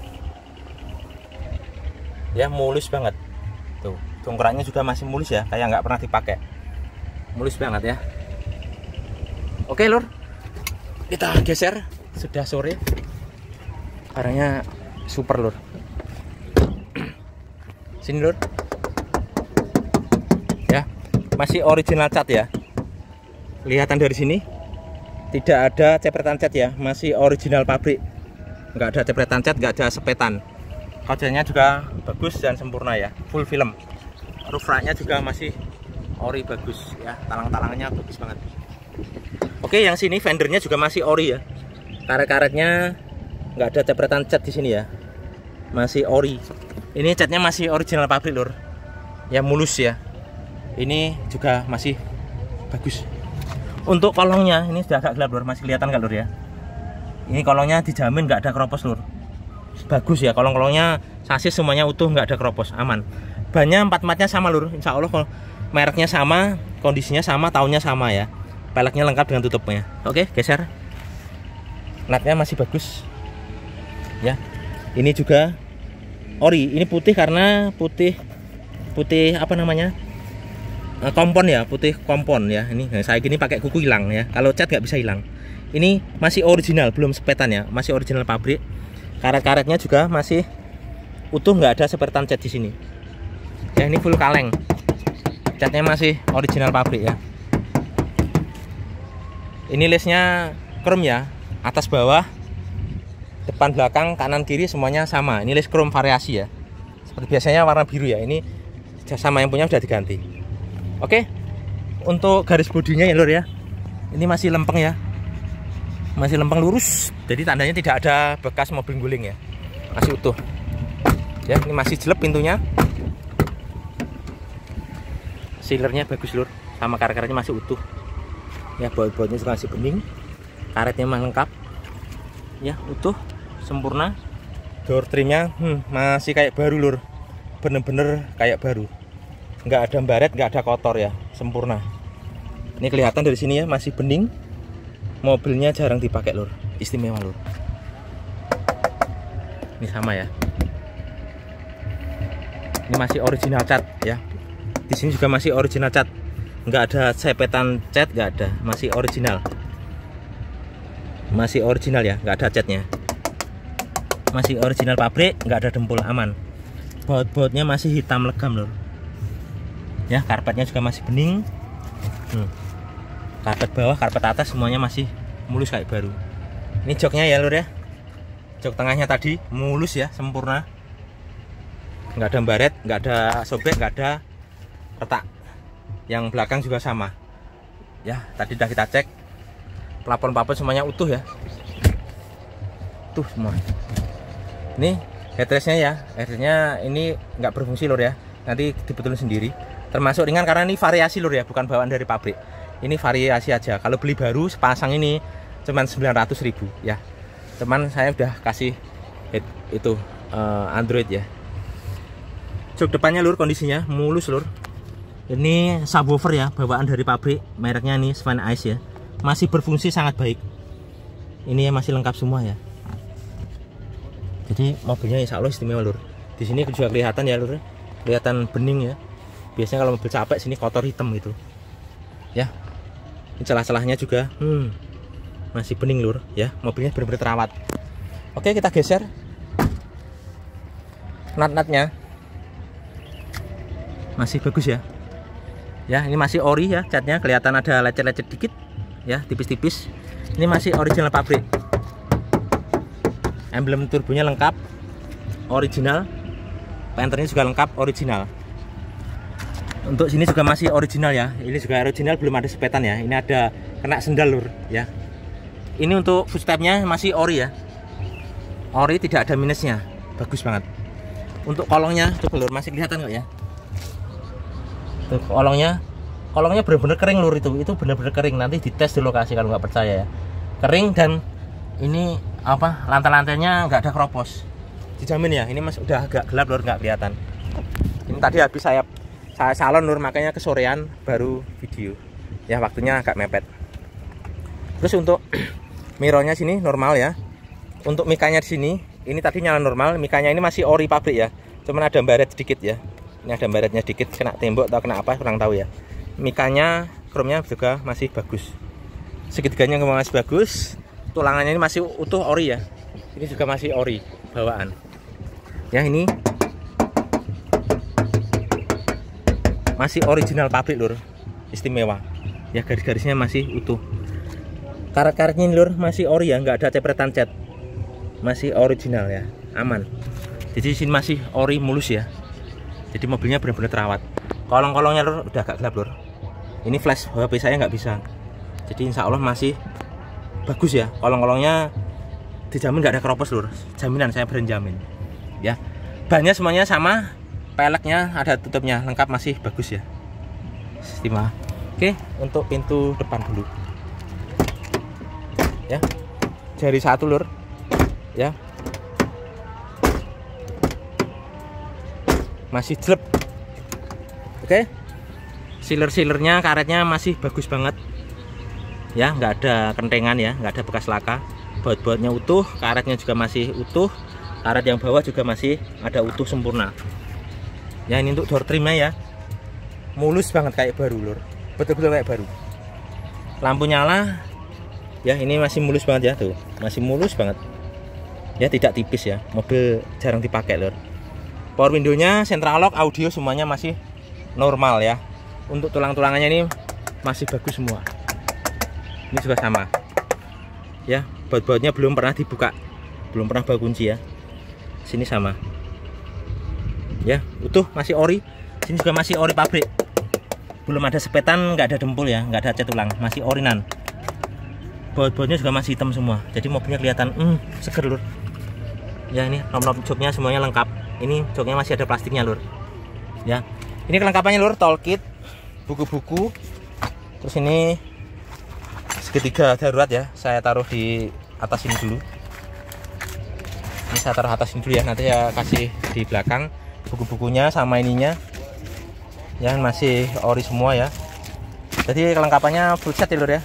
mulus banget tuh. Dongkraknya juga masih mulus ya, kayak nggak pernah dipakai, mulus banget ya. Oke lur, kita geser, sudah sore, barangnya super lur. Sini lur ya, masih original cat ya, kelihatan dari sini tidak ada cepretan cat ya, masih original pabrik, nggak ada cepretan cat, nggak ada sepetan. Kacanya juga bagus dan sempurna ya, full film. Roof racknya juga masih ori bagus ya, talang-talangnya bagus banget. Oke, yang sini fendernya juga masih ori ya, Karet-karetnya nggak ada cepretan cat di sini ya, masih ori. Ini catnya masih original pabrik lur, ya mulus ya. Ini juga masih bagus. Untuk kolongnya ini sudah agak gelap lur, masih kelihatan nggak lur ya? Ini kolongnya dijamin nggak ada keropos lur. Bagus ya, kolong-kolongnya sasis semuanya utuh, nggak ada keropos, aman. Bannya 4 matnya sama lur, insya Allah. Mereknya sama, kondisinya sama, tahunnya sama ya. Peleknya lengkap dengan tutupnya. Oke, geser. Natnya masih bagus ya. Ini juga ori. Ini putih karena putih apa namanya, kompon ya, putih kompon ya. Ini saya gini pakai kuku hilang ya, kalau cat nggak bisa hilang. Ini masih original, belum sepetan ya, masih original pabrik. Karet-karetnya juga masih utuh, nggak ada sepetan cat di sini ya. Ini full kaleng, catnya masih original pabrik ya. Ini lesnya chrome ya, atas bawah, depan belakang, kanan kiri semuanya sama. Ini les chrome variasi ya, seperti biasanya warna biru ya. Ini sama yang punya sudah diganti. Oke, untuk garis bodinya ya lur ya, ini masih lempeng ya, masih lempeng lurus, jadi tandanya tidak ada bekas mobil guling ya, masih utuh ya. Ini masih jelek pintunya, sealernya bagus lur, sama karet-karetnya masih utuh ya. Baut-bautnya juga masih bening, karetnya memang lengkap ya, utuh sempurna. Door trimnya masih kayak baru lur, bener-bener kayak baru, nggak ada baret, nggak ada kotor ya, sempurna. Ini kelihatan dari sini ya, masih bening. Mobilnya jarang dipakai lur, istimewa lur. Ini sama ya, ini masih original cat ya. Di sini juga masih original cat, nggak ada sepetan cat, nggak ada, masih original. Masih original ya, nggak ada catnya. Masih original pabrik, nggak ada dempul, aman. Baut-bautnya masih hitam legam lur. Ya, karpetnya juga masih bening. Karpet bawah, karpet atas semuanya masih mulus kayak baru. Ini joknya ya lur ya. Jok tengahnya tadi mulus ya, sempurna. Nggak ada baret, nggak ada sobek, nggak ada retak. Yang belakang juga sama. Ya, tadi udah kita cek. Plafon-plafon semuanya utuh ya. Tuh semua. Ini headrestnya ya. Headrestnya ini nggak berfungsi lur ya. Nanti dibetulin sendiri. Termasuk ringan karena ini variasi lur ya, bukan bawaan dari pabrik. Ini variasi aja. Kalau beli baru sepasang ini cuman 900.000 ya. Cuman saya udah kasih itu Android ya. Jok depannya lur kondisinya mulus lur. Ini subwoofer ya, bawaan dari pabrik. Mereknya nih Sven Ice ya. Masih berfungsi sangat baik. Ini ya masih lengkap semua ya. Jadi mobilnya insya Allah istimewa lur. Di sini juga kelihatan ya lur, kelihatan bening ya. Biasanya kalau mobil capek sini kotor hitam gitu ya. Ini celah-celahnya juga masih bening lur ya. Mobilnya benar-benar terawat. Oke, kita geser nat-natnya, masih bagus ya. Ya, ini masih ori ya, catnya kelihatan ada lecet-lecet dikit ya, tipis-tipis. Ini masih original pabrik. Emblem turbonya lengkap, original. Penternya juga lengkap, original. Untuk sini juga masih original ya. Ini juga original, belum ada sepetan ya. Ini ada kena sendal lur ya. Ini untuk footstepnya masih ori ya. Ori, tidak ada minusnya. Bagus banget. Untuk kolongnya coba lur, masih kelihatan nggak ya? Tuh, kolongnya benar-benar kering lur, itu benar-benar kering. Nanti dites di lokasi kalau nggak percaya ya. Kering, dan ini apa, lantai-lantainya nggak ada keropos. Dijamin ya. Ini mas udah agak gelap lur, nggak kelihatan. Ini tadi habis saya salon lur, makanya kesorean baru video ya, waktunya agak mepet. Terus untuk mirrornya sini normal ya. Untuk mikanya di sini ini tadi nyala normal. Mikanya ini masih ori pabrik ya, cuman ada baret sedikit ya. Ini ada baretnya sedikit, kena tembok atau kena apa kurang tahu ya. Mikanya chrome-nya juga masih bagus, segitiganya masih bagus. Tulangannya ini masih utuh ori ya. Ini juga masih ori bawaan ya. Ini masih original pabrik lur, istimewa ya. Garis-garisnya masih utuh. Karet-karetnya lur masih ori ya, nggak ada cepretan cat, masih original ya, aman. Jadi sini masih ori mulus ya. Jadi mobilnya benar-benar terawat. Kolong-kolongnya lur udah agak gelap lur. Ini flash HP saya nggak bisa. Jadi insya Allah masih bagus ya. Kolong-kolongnya dijamin nggak ada keropos lur, jaminan, saya berani jamin ya. Bannya semuanya sama, peleknya ada tutupnya lengkap, masih bagus ya, istimewa. Oke, untuk pintu depan dulu ya, jari satu lur ya, masih jelek. Oke, sealer-sealernya, karetnya masih bagus banget ya, nggak ada kentengan ya, nggak ada bekas laka. Baut-bautnya utuh, karetnya juga masih utuh, karet yang bawah juga masih ada utuh sempurna ya. Ini untuk door trimnya ya, mulus banget kayak baru lur, betul-betul kayak baru. Lampu nyala ya, ini masih mulus banget ya, tuh masih mulus banget ya, tidak tipis ya, mobil jarang dipakai lur. Power windownya, central lock, audio semuanya masih normal ya. Untuk tulang-tulangannya ini masih bagus semua, ini juga sama ya. Baut-bautnya belum pernah dibuka, belum pernah bawa kunci ya. Sini sama ya, utuh, masih ori. Sini juga masih ori pabrik, belum ada sepetan, nggak ada dempul ya, nggak ada cat tulang, masih orinan. Baut-bautnya juga masih hitam semua, jadi mobilnya kelihatan seger lur ya. Ini knob-knob joknya semuanya lengkap, ini joknya masih ada plastiknya lur ya. Ini kelengkapannya lur, toolkit, buku-buku, terus ini segitiga darurat ya, saya taruh di atas ini dulu. Ini saya taruh atas ini dulu ya, nanti saya kasih di belakang buku-bukunya sama ininya ya, masih ori semua ya. Jadi kelengkapannya full set ya lur ya.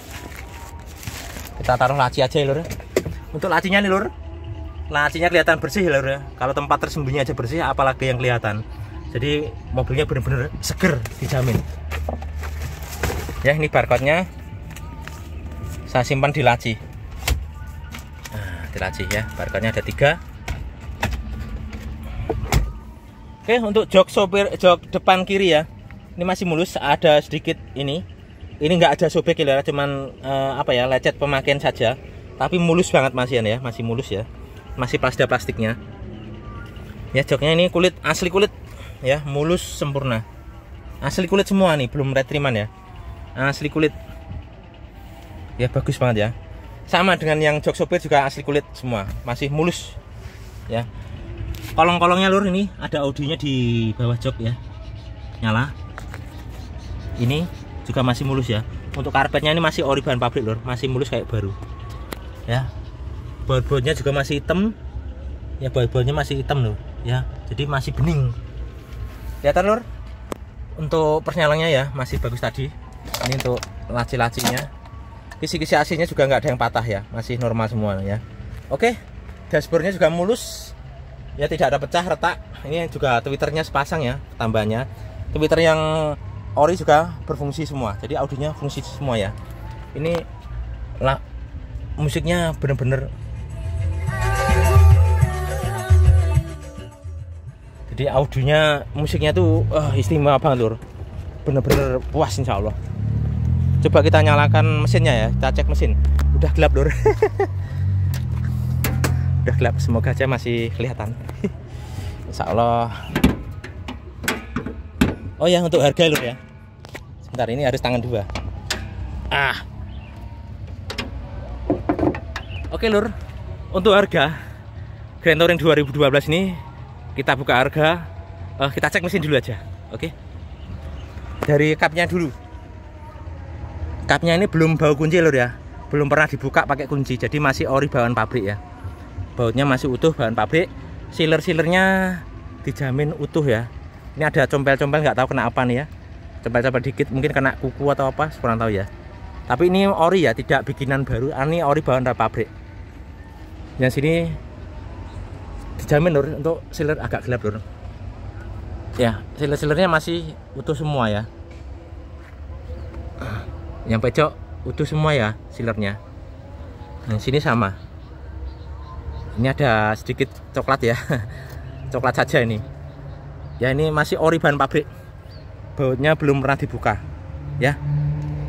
Kita taruh laci aja ya lur. Untuk lacinya nih lur, lacinya kelihatan bersih ya lur ya. Kalau tempat tersembunyi aja bersih, apalagi yang kelihatan. Jadi mobilnya bener-bener seger, dijamin ya. Ini barcode-nya saya simpan di laci. Nah, di laci ya, barcode-nya ada 3. Oke, untuk jok sopir, jok depan kiri ya, ini masih mulus, ada sedikit ini nggak ada sobek ya, cuman apa ya, lecet pemakaian saja, tapi mulus banget masih ya, masih mulus ya, masih plastiknya ya. Joknya ini kulit, asli kulit ya, mulus sempurna, asli kulit semua nih, belum retriman ya, asli kulit ya, bagus banget ya. Sama dengan yang jok sopir juga asli kulit semua, masih mulus ya. Kolong-kolongnya lur, ini ada audionya di bawah jok ya, nyala. Ini juga masih mulus ya. Untuk karpetnya ini masih ori bahan pabrik lur, masih mulus kayak baru ya. Baut-bautnya juga masih hitam ya, baut-bautnya masih hitam loh ya, jadi masih bening. Kelihatan lur. Untuk pernyalanya ya masih bagus tadi. Ini untuk laci-lacinya, kisi-kisi AC-nya juga nggak ada yang patah ya, masih normal semua ya. Oke, dashboardnya juga mulus ya, tidak ada pecah retak. Ini juga Twitternya sepasang ya, tambahannya Twitter yang ori juga berfungsi semua, jadi audionya fungsi semua ya. Ini lah, musiknya bener-bener, jadi audionya, musiknya tuh istimewa banget lur, bener-bener puas insya Allah. Coba kita nyalakan mesinnya ya, kita cek mesin. Udah gelap lur. Udah gelap, semoga aja masih kelihatan. Insya Allah. Oh ya, untuk harga lur ya, sebentar, ini harus tangan 2. Oke lur, untuk harga Grand Touring 2012 ini kita buka harga, kita cek mesin dulu aja. Oke, dari kapnya dulu. Kapnya ini belum bawa kunci lur ya, belum pernah dibuka pakai kunci, jadi masih ori bawaan pabrik ya. Bautnya masih utuh bahan pabrik, sealer-sealernya dijamin utuh ya. Ini ada compel-compel, nggak tahu kena apa nih ya, compel-compel dikit, mungkin kena kuku atau apa, kurang tahu ya. Tapi ini ori ya, tidak bikinan baru, ini ori bawaan pabrik. Yang sini dijamin lur, untuk sealer agak gelap lur ya, sealer-sealernya masih utuh semua ya. Yang pecok utuh semua ya sealernya. Yang sini sama. Ini ada sedikit coklat ya. Coklat saja ini. Ya, ini masih ori bahan pabrik. Bautnya belum pernah dibuka. Ya.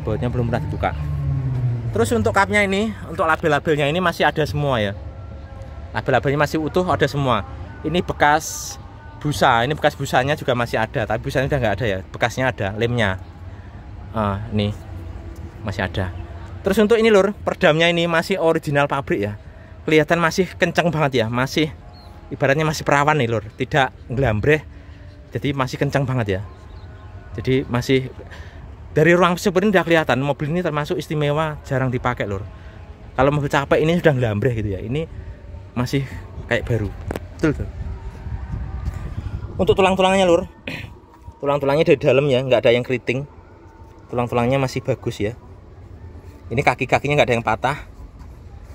Bautnya belum pernah dibuka. Terus untuk kapnya ini, untuk label-labelnya ini masih ada semua ya. Label-labelnya masih utuh, ada semua. Ini bekas busa, ini bekas busanya juga masih ada, tapi busanya udah nggak ada ya. Bekasnya ada, lemnya. Ini masih ada. Terus untuk ini lur, perdamnya ini masih original pabrik ya. kelihatan masih kencang banget ya, masih ibaratnya masih perawan nih lur, tidak ngelambreh, jadi masih kencang banget ya. Jadi masih dari ruang supir ini udah kelihatan mobil ini termasuk istimewa, jarang dipakai lur. Kalau mobil capek ini sudah ngelambreh gitu ya, ini masih kayak baru, betul tuh. Untuk tulang-tulangnya lur, tulang-tulangnya dari dalam ya, nggak ada yang keriting, tulang-tulangnya masih bagus ya. Ini kaki-kakinya nggak ada yang patah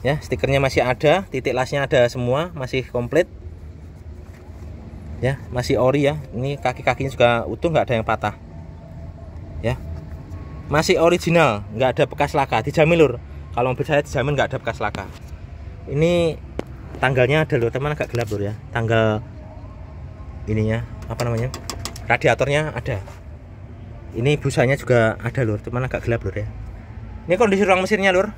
ya, stikernya masih ada, titik lasnya ada semua, masih komplit ya, masih ori ya. Ini kaki-kakinya juga utuh, nggak ada yang patah ya, masih original, nggak ada bekas laka, dijamin lur. Kalau mobil saya dijamin nggak ada bekas laka. Ini tanggalnya ada lur, teman, agak gelap lur ya, tanggal ininya apa namanya, radiatornya ada. Ini busanya juga ada lur, cuman agak gelap lur ya. Ini kondisi ruang mesinnya lur.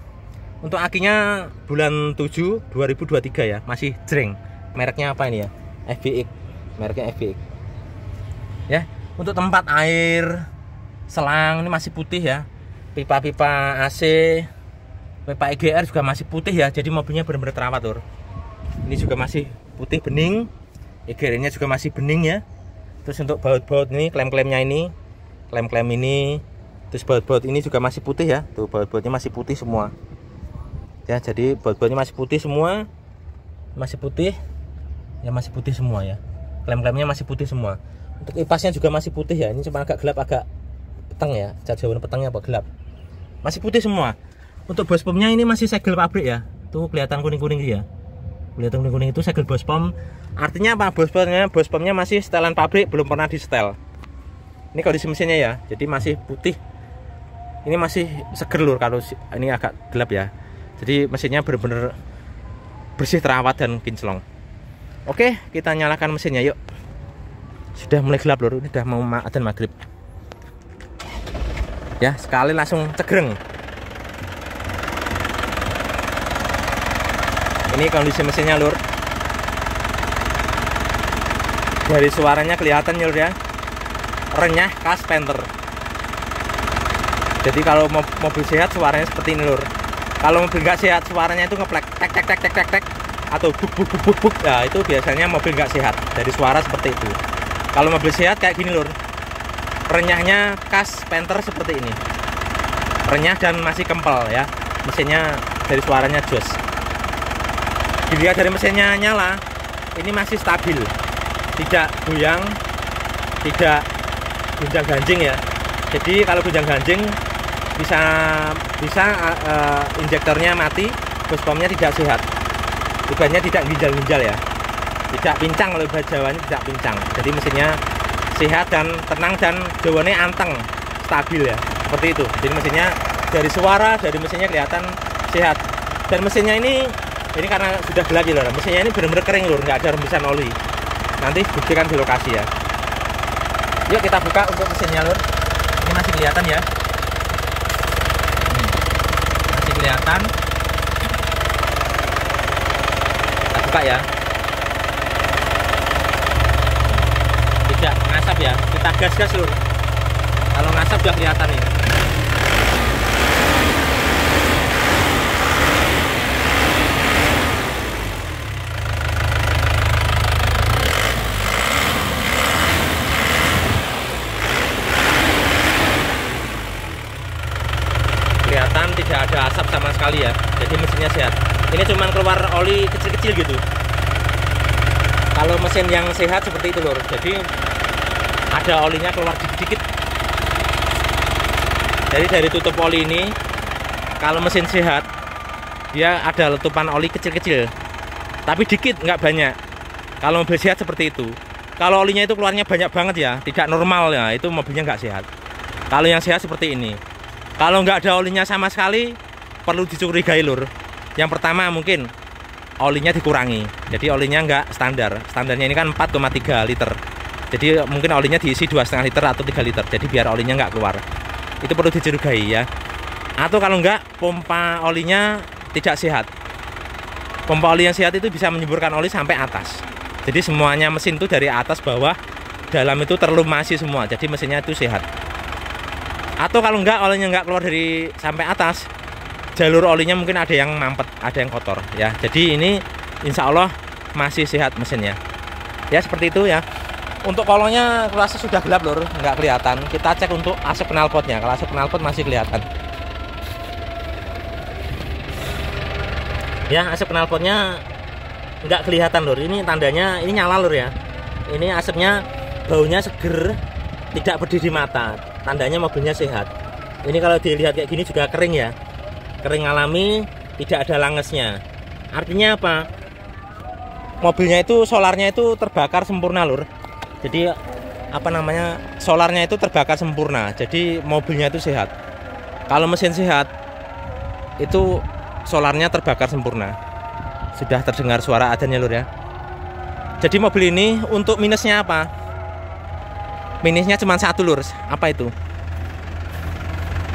Untuk akinya bulan 7 2023 ya, masih jreng. Mereknya apa ini ya? FVX. Mereknya FVX. Ya, untuk tempat air, selang ini masih putih ya. Pipa-pipa AC, pipa EGR juga masih putih ya. Jadi mobilnya benar-benar terawat lur. Ini juga masih putih bening. EGR-nya juga masih bening ya. Terus untuk baut-baut ini, klem-klemnya ini, klem-klem ini, terus baut-baut ini juga masih putih ya. Tuh baut-bautnya masih putih semua. Ya, jadi baut-bautnya masih putih semua, masih putih ya, masih putih semua ya. Klem-klemnya masih putih semua. Untuk kipasnya juga masih putih ya. Ini cuma agak gelap, agak petang ya, cat jauhan petangnya apa gelap, masih putih semua. Untuk bos pomnya ini masih segel pabrik ya, tuh kelihatan kuning-kuning ya, kelihatan kuning-kuning itu segel bos pom. Artinya apa? Bos pomnya masih setelan pabrik, belum pernah di setel. Ini kondisi mesinnya ya, jadi masih putih. Ini masih seger lur, kalau ini agak gelap ya. Jadi mesinnya benar-benar bersih, terawat, dan kinclong. Oke, kita nyalakan mesinnya yuk. Sudah mulai gelap lur, ini udah mau adzan maghrib. Ya, sekali langsung cegreng. Ini kondisi mesinnya lur. Dari suaranya kelihatan lur ya, renyah khas Panther. Jadi kalau mobil sehat suaranya seperti ini lur. Kalau mobil nggak sehat suaranya itu ngeplek tek tek tek tek tek tek atau buk buk buk buk buk. Nah, itu biasanya mobil nggak sehat. Dari suara seperti itu. Kalau mobil sehat kayak gini lur. Renyahnya khas Panther seperti ini. Renyah dan masih kempel ya. Mesinnya dari suaranya jos. Dilihat dari mesinnya nyala, ini masih stabil. Tidak goyang, tidak gonjang-ganjing ya. Jadi kalau gonjang-ganjing bisa injektornya mati, bos pomnya tidak sehat, bebannya tidak ginjal-ginjal ya, tidak pincang. Kalau bahasa Jawanya tidak pincang. Jadi mesinnya sehat dan tenang, dan jawabannya anteng, stabil ya, seperti itu. Jadi mesinnya dari suara, dari mesinnya kelihatan sehat. Dan mesinnya ini karena sudah gelap ya lor, mesinnya ini benar-benar kering lur, nggak ada rembesan oli. Nanti buktikan di lokasi ya. Yuk kita buka untuk mesinnya lur. Ini masih kelihatan ya. Kelihatan, kita buka ya, tidak ngasap ya, kita gas lur. Kalau ngasap udah kelihatan nih. Kelihatan tidak ada asap sama sekali ya, jadi mesinnya sehat. Ini cuma keluar oli kecil-kecil gitu. Kalau mesin yang sehat seperti itu lur, jadi ada olinya keluar dikit-dikit. Jadi dari tutup oli ini, kalau mesin sehat dia ada letupan oli kecil-kecil, tapi dikit, nggak banyak. Kalau mobil sehat seperti itu. Kalau olinya itu keluarnya banyak banget ya, tidak normal ya, itu mobilnya nggak sehat. Kalau yang sehat seperti ini. Kalau nggak ada olinya sama sekali, perlu dicurigai lur. Yang pertama mungkin olinya dikurangi, jadi olinya nggak standar. Standarnya ini kan 4,3 liter. Jadi mungkin olinya diisi 2,5 liter atau 3 liter. Jadi biar olinya nggak keluar. Itu perlu dicurigai ya. Atau kalau nggak, pompa olinya tidak sehat. Pompa oli yang sehat itu bisa menyemburkan oli sampai atas. Jadi semuanya mesin itu dari atas bawah, dalam itu terlumasi semua. Jadi mesinnya itu sehat. Atau kalau enggak, olinya enggak keluar dari sampai atas, jalur olinya mungkin ada yang mampet, ada yang kotor ya. Jadi ini insya Allah masih sehat mesinnya ya, seperti itu ya. Untuk kolongnya rasa sudah gelap lur, nggak kelihatan. Kita cek untuk asap knalpotnya. Kalau asap knalpot masih kelihatan ya, asap knalpotnya nggak kelihatan lur. Ini tandanya ini nyala lur ya. Ini asapnya, baunya seger, tidak pedih di mata, tandanya mobilnya sehat. Ini kalau dilihat kayak gini juga kering ya, kering alami, tidak ada langesnya. Artinya apa? Mobilnya itu solarnya itu terbakar sempurna lur. Jadi apa namanya, solarnya itu terbakar sempurna. Jadi mobilnya itu sehat. Kalau mesin sehat itu solarnya terbakar sempurna. Sudah terdengar suara adzannya lur ya. Jadi mobil ini untuk minusnya apa? Minusnya cuma satu lur. Apa itu?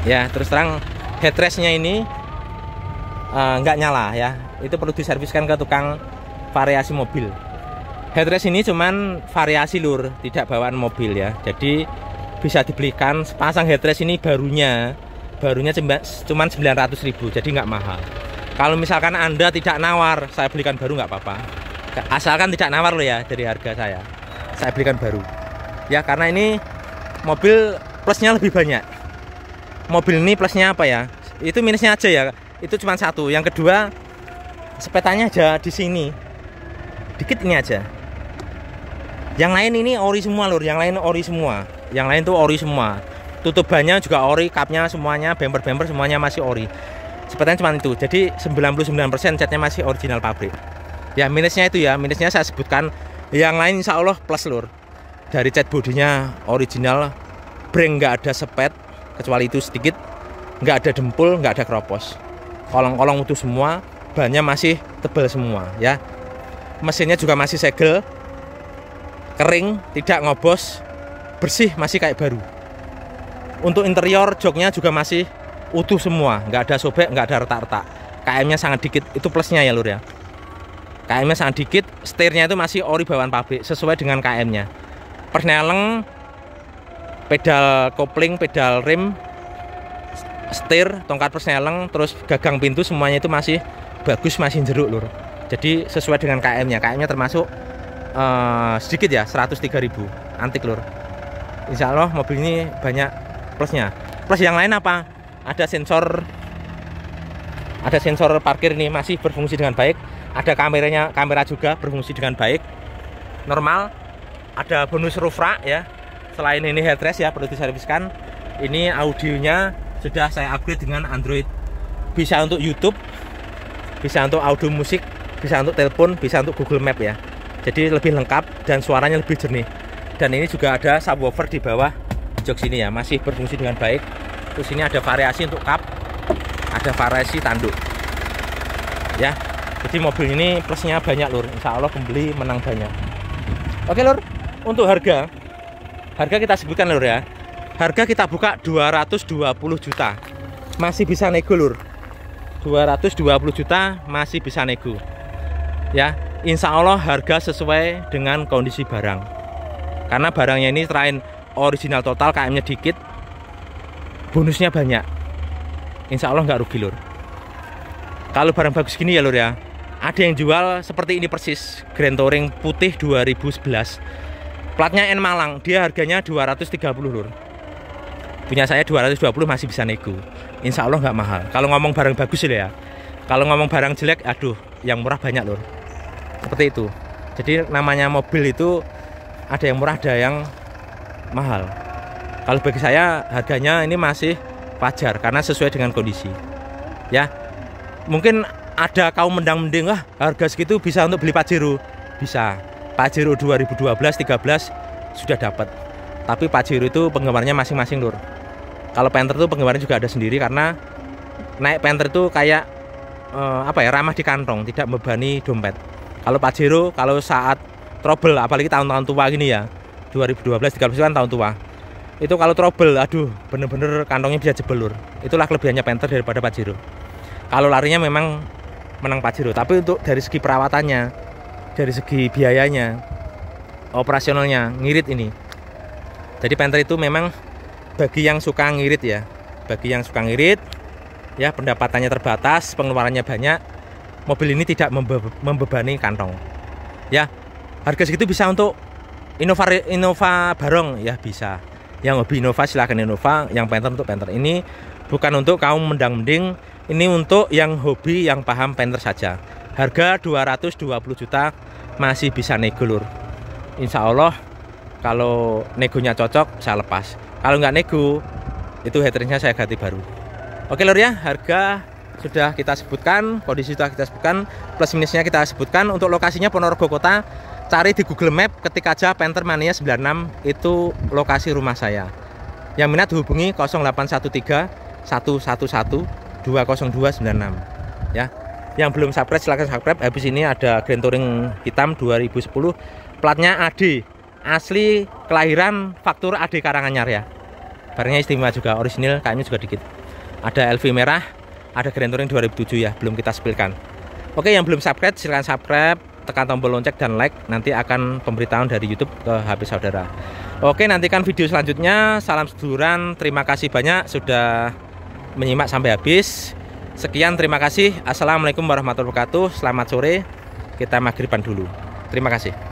Ya terus terang headrestnya ini nggak nyala ya. Itu perlu diserviskan ke tukang variasi mobil. Headrest ini cuman variasi lur, tidak bawaan mobil ya. Jadi bisa dibelikan sepasang headrest ini barunya cuma 900.000, jadi nggak mahal. Kalau misalkan Anda tidak nawar, saya belikan baru nggak apa-apa. Asalkan tidak nawar loh ya dari harga saya belikan baru. Ya karena ini mobil plusnya lebih banyak. Mobil ini plusnya apa ya? Itu minusnya aja ya. Itu cuma satu. Yang kedua, sepetannya aja di sini. Dikit ini aja. Yang lain ini ori semua lur. Yang lain ori semua. Yang lain tuh ori semua. Tutupannya juga ori, kapnya semuanya, bumper semuanya masih ori. Sepetannya cuma itu. Jadi 99% catnya masih original pabrik. Ya minusnya itu ya. Minusnya saya sebutkan. Yang lain insya Allah plus lur. Dari cat bodinya original, breng nggak ada sepet. Kecuali itu sedikit, nggak ada dempul, nggak ada keropos, kolong-kolong utuh semua, bannya masih tebal semua ya. Mesinnya juga masih segel, kering, tidak ngobos, bersih, masih kayak baru. Untuk interior joknya juga masih utuh semua, nggak ada sobek, nggak ada retak-retak. KM-nya sangat dikit, itu plusnya ya lur ya. KM-nya sangat dikit, setirnya itu masih ori bawaan pabrik sesuai dengan KM-nya. Persneleng, pedal kopling, pedal rem, setir, tongkat persneleng, terus gagang pintu semuanya itu masih bagus, masih jeruk lur. Jadi sesuai dengan KM-nya. KM-nya termasuk sedikit ya, 103.000 antik lur. Insya Allah mobil ini banyak plusnya. Plus yang lain apa? Ada sensor parkir ini masih berfungsi dengan baik. Ada kamera juga berfungsi dengan baik. Normal. Ada bonus roof rack ya. Selain ini headrest ya perlu diserviskan. Ini audionya sudah saya upgrade dengan Android. Bisa untuk YouTube, bisa untuk audio musik, bisa untuk telepon, bisa untuk Google Map ya. Jadi lebih lengkap dan suaranya lebih jernih. Dan ini juga ada subwoofer di bawah jok sini ya, masih berfungsi dengan baik. Terus ini ada variasi untuk kap, ada variasi tanduk. Ya. Jadi mobil ini plusnya banyak lur. Insya Allah pembeli menang banyak. Oke lur, untuk harga kita sebutkan lur ya. Harga kita buka 220 juta. Masih bisa nego lur. 220 juta masih bisa nego. Ya, insya Allah harga sesuai dengan kondisi barang. Karena barangnya ini selain original total, KM-nya dikit, bonusnya banyak. Insya Allah nggak rugi lur. Kalau barang bagus gini ya lur ya, ada yang jual seperti ini persis, Grand Touring putih 2011. Platnya N Malang, dia harganya 230 lur. Punya saya 220 masih bisa nego. Insya Allah nggak mahal. Kalau ngomong barang bagus ya. Kalau ngomong barang jelek, aduh, yang murah banyak lur. Seperti itu. Jadi namanya mobil itu ada yang murah, ada yang mahal. Kalau bagi saya harganya ini masih wajar karena sesuai dengan kondisi. Ya, mungkin ada kaum mendang-mending, wah harga segitu bisa untuk beli Pajero. Bisa. Pajero 2012-13 sudah dapat. Tapi Pajero itu penggemarnya masing-masing lur. Kalau Panther itu penggemarnya juga ada sendiri karena naik Panther itu kayak ramah di kantong, tidak membebani dompet. Kalau Pajero kalau saat trouble, apalagi tahun-tahun tua gini ya, 2012-13 kan tahun tua. Itu kalau trouble, aduh, bener-bener kantongnya bisa jebol lur. Itulah kelebihannya Panther daripada Pajero. Kalau larinya memang menang Pajero, tapi untuk dari segi perawatannya, dari segi biayanya, operasionalnya ngirit ini. Jadi Panther itu memang bagi yang suka ngirit ya, bagi yang suka ngirit ya, pendapatannya terbatas, pengeluarannya banyak, mobil ini tidak membebani kantong. Ya, harga segitu bisa untuk Innova Barong ya, bisa. Yang hobi Innova silahkan Innova, yang Panther untuk Panther. Ini bukan untuk kaum mendang-mending, ini untuk yang hobi, yang paham Panther saja. Harga 220 juta masih bisa nego lur. Insya Allah kalau negonya cocok saya lepas. Kalau nggak nego, itu headrestnya saya ganti baru. Oke lur ya, harga sudah kita sebutkan, kondisi sudah kita sebutkan, plus minusnya kita sebutkan. Untuk lokasinya Ponorogo Kota, cari di Google Map, ketik aja Panther Mania 96, itu lokasi rumah saya. Yang minat hubungi 0813 111 20296 ya. Yang belum subscribe silahkan subscribe. Habis ini ada Grand Touring hitam 2010, platnya AD, asli kelahiran faktur AD Karanganyar ya. Barangnya istimewa juga, orisinil, kayaknya juga dikit. Ada LV merah, ada Grand Touring 2007 ya, belum kita spilkan. Oke, yang belum subscribe silahkan subscribe, tekan tombol lonceng dan like, nanti akan pemberitahuan dari YouTube ke HP saudara. Oke, nantikan video selanjutnya. Salam seduluran, terima kasih banyak sudah menyimak sampai habis. Sekian, terima kasih. Assalamualaikum warahmatullahi wabarakatuh. Selamat sore, kita maghriban dulu. Terima kasih.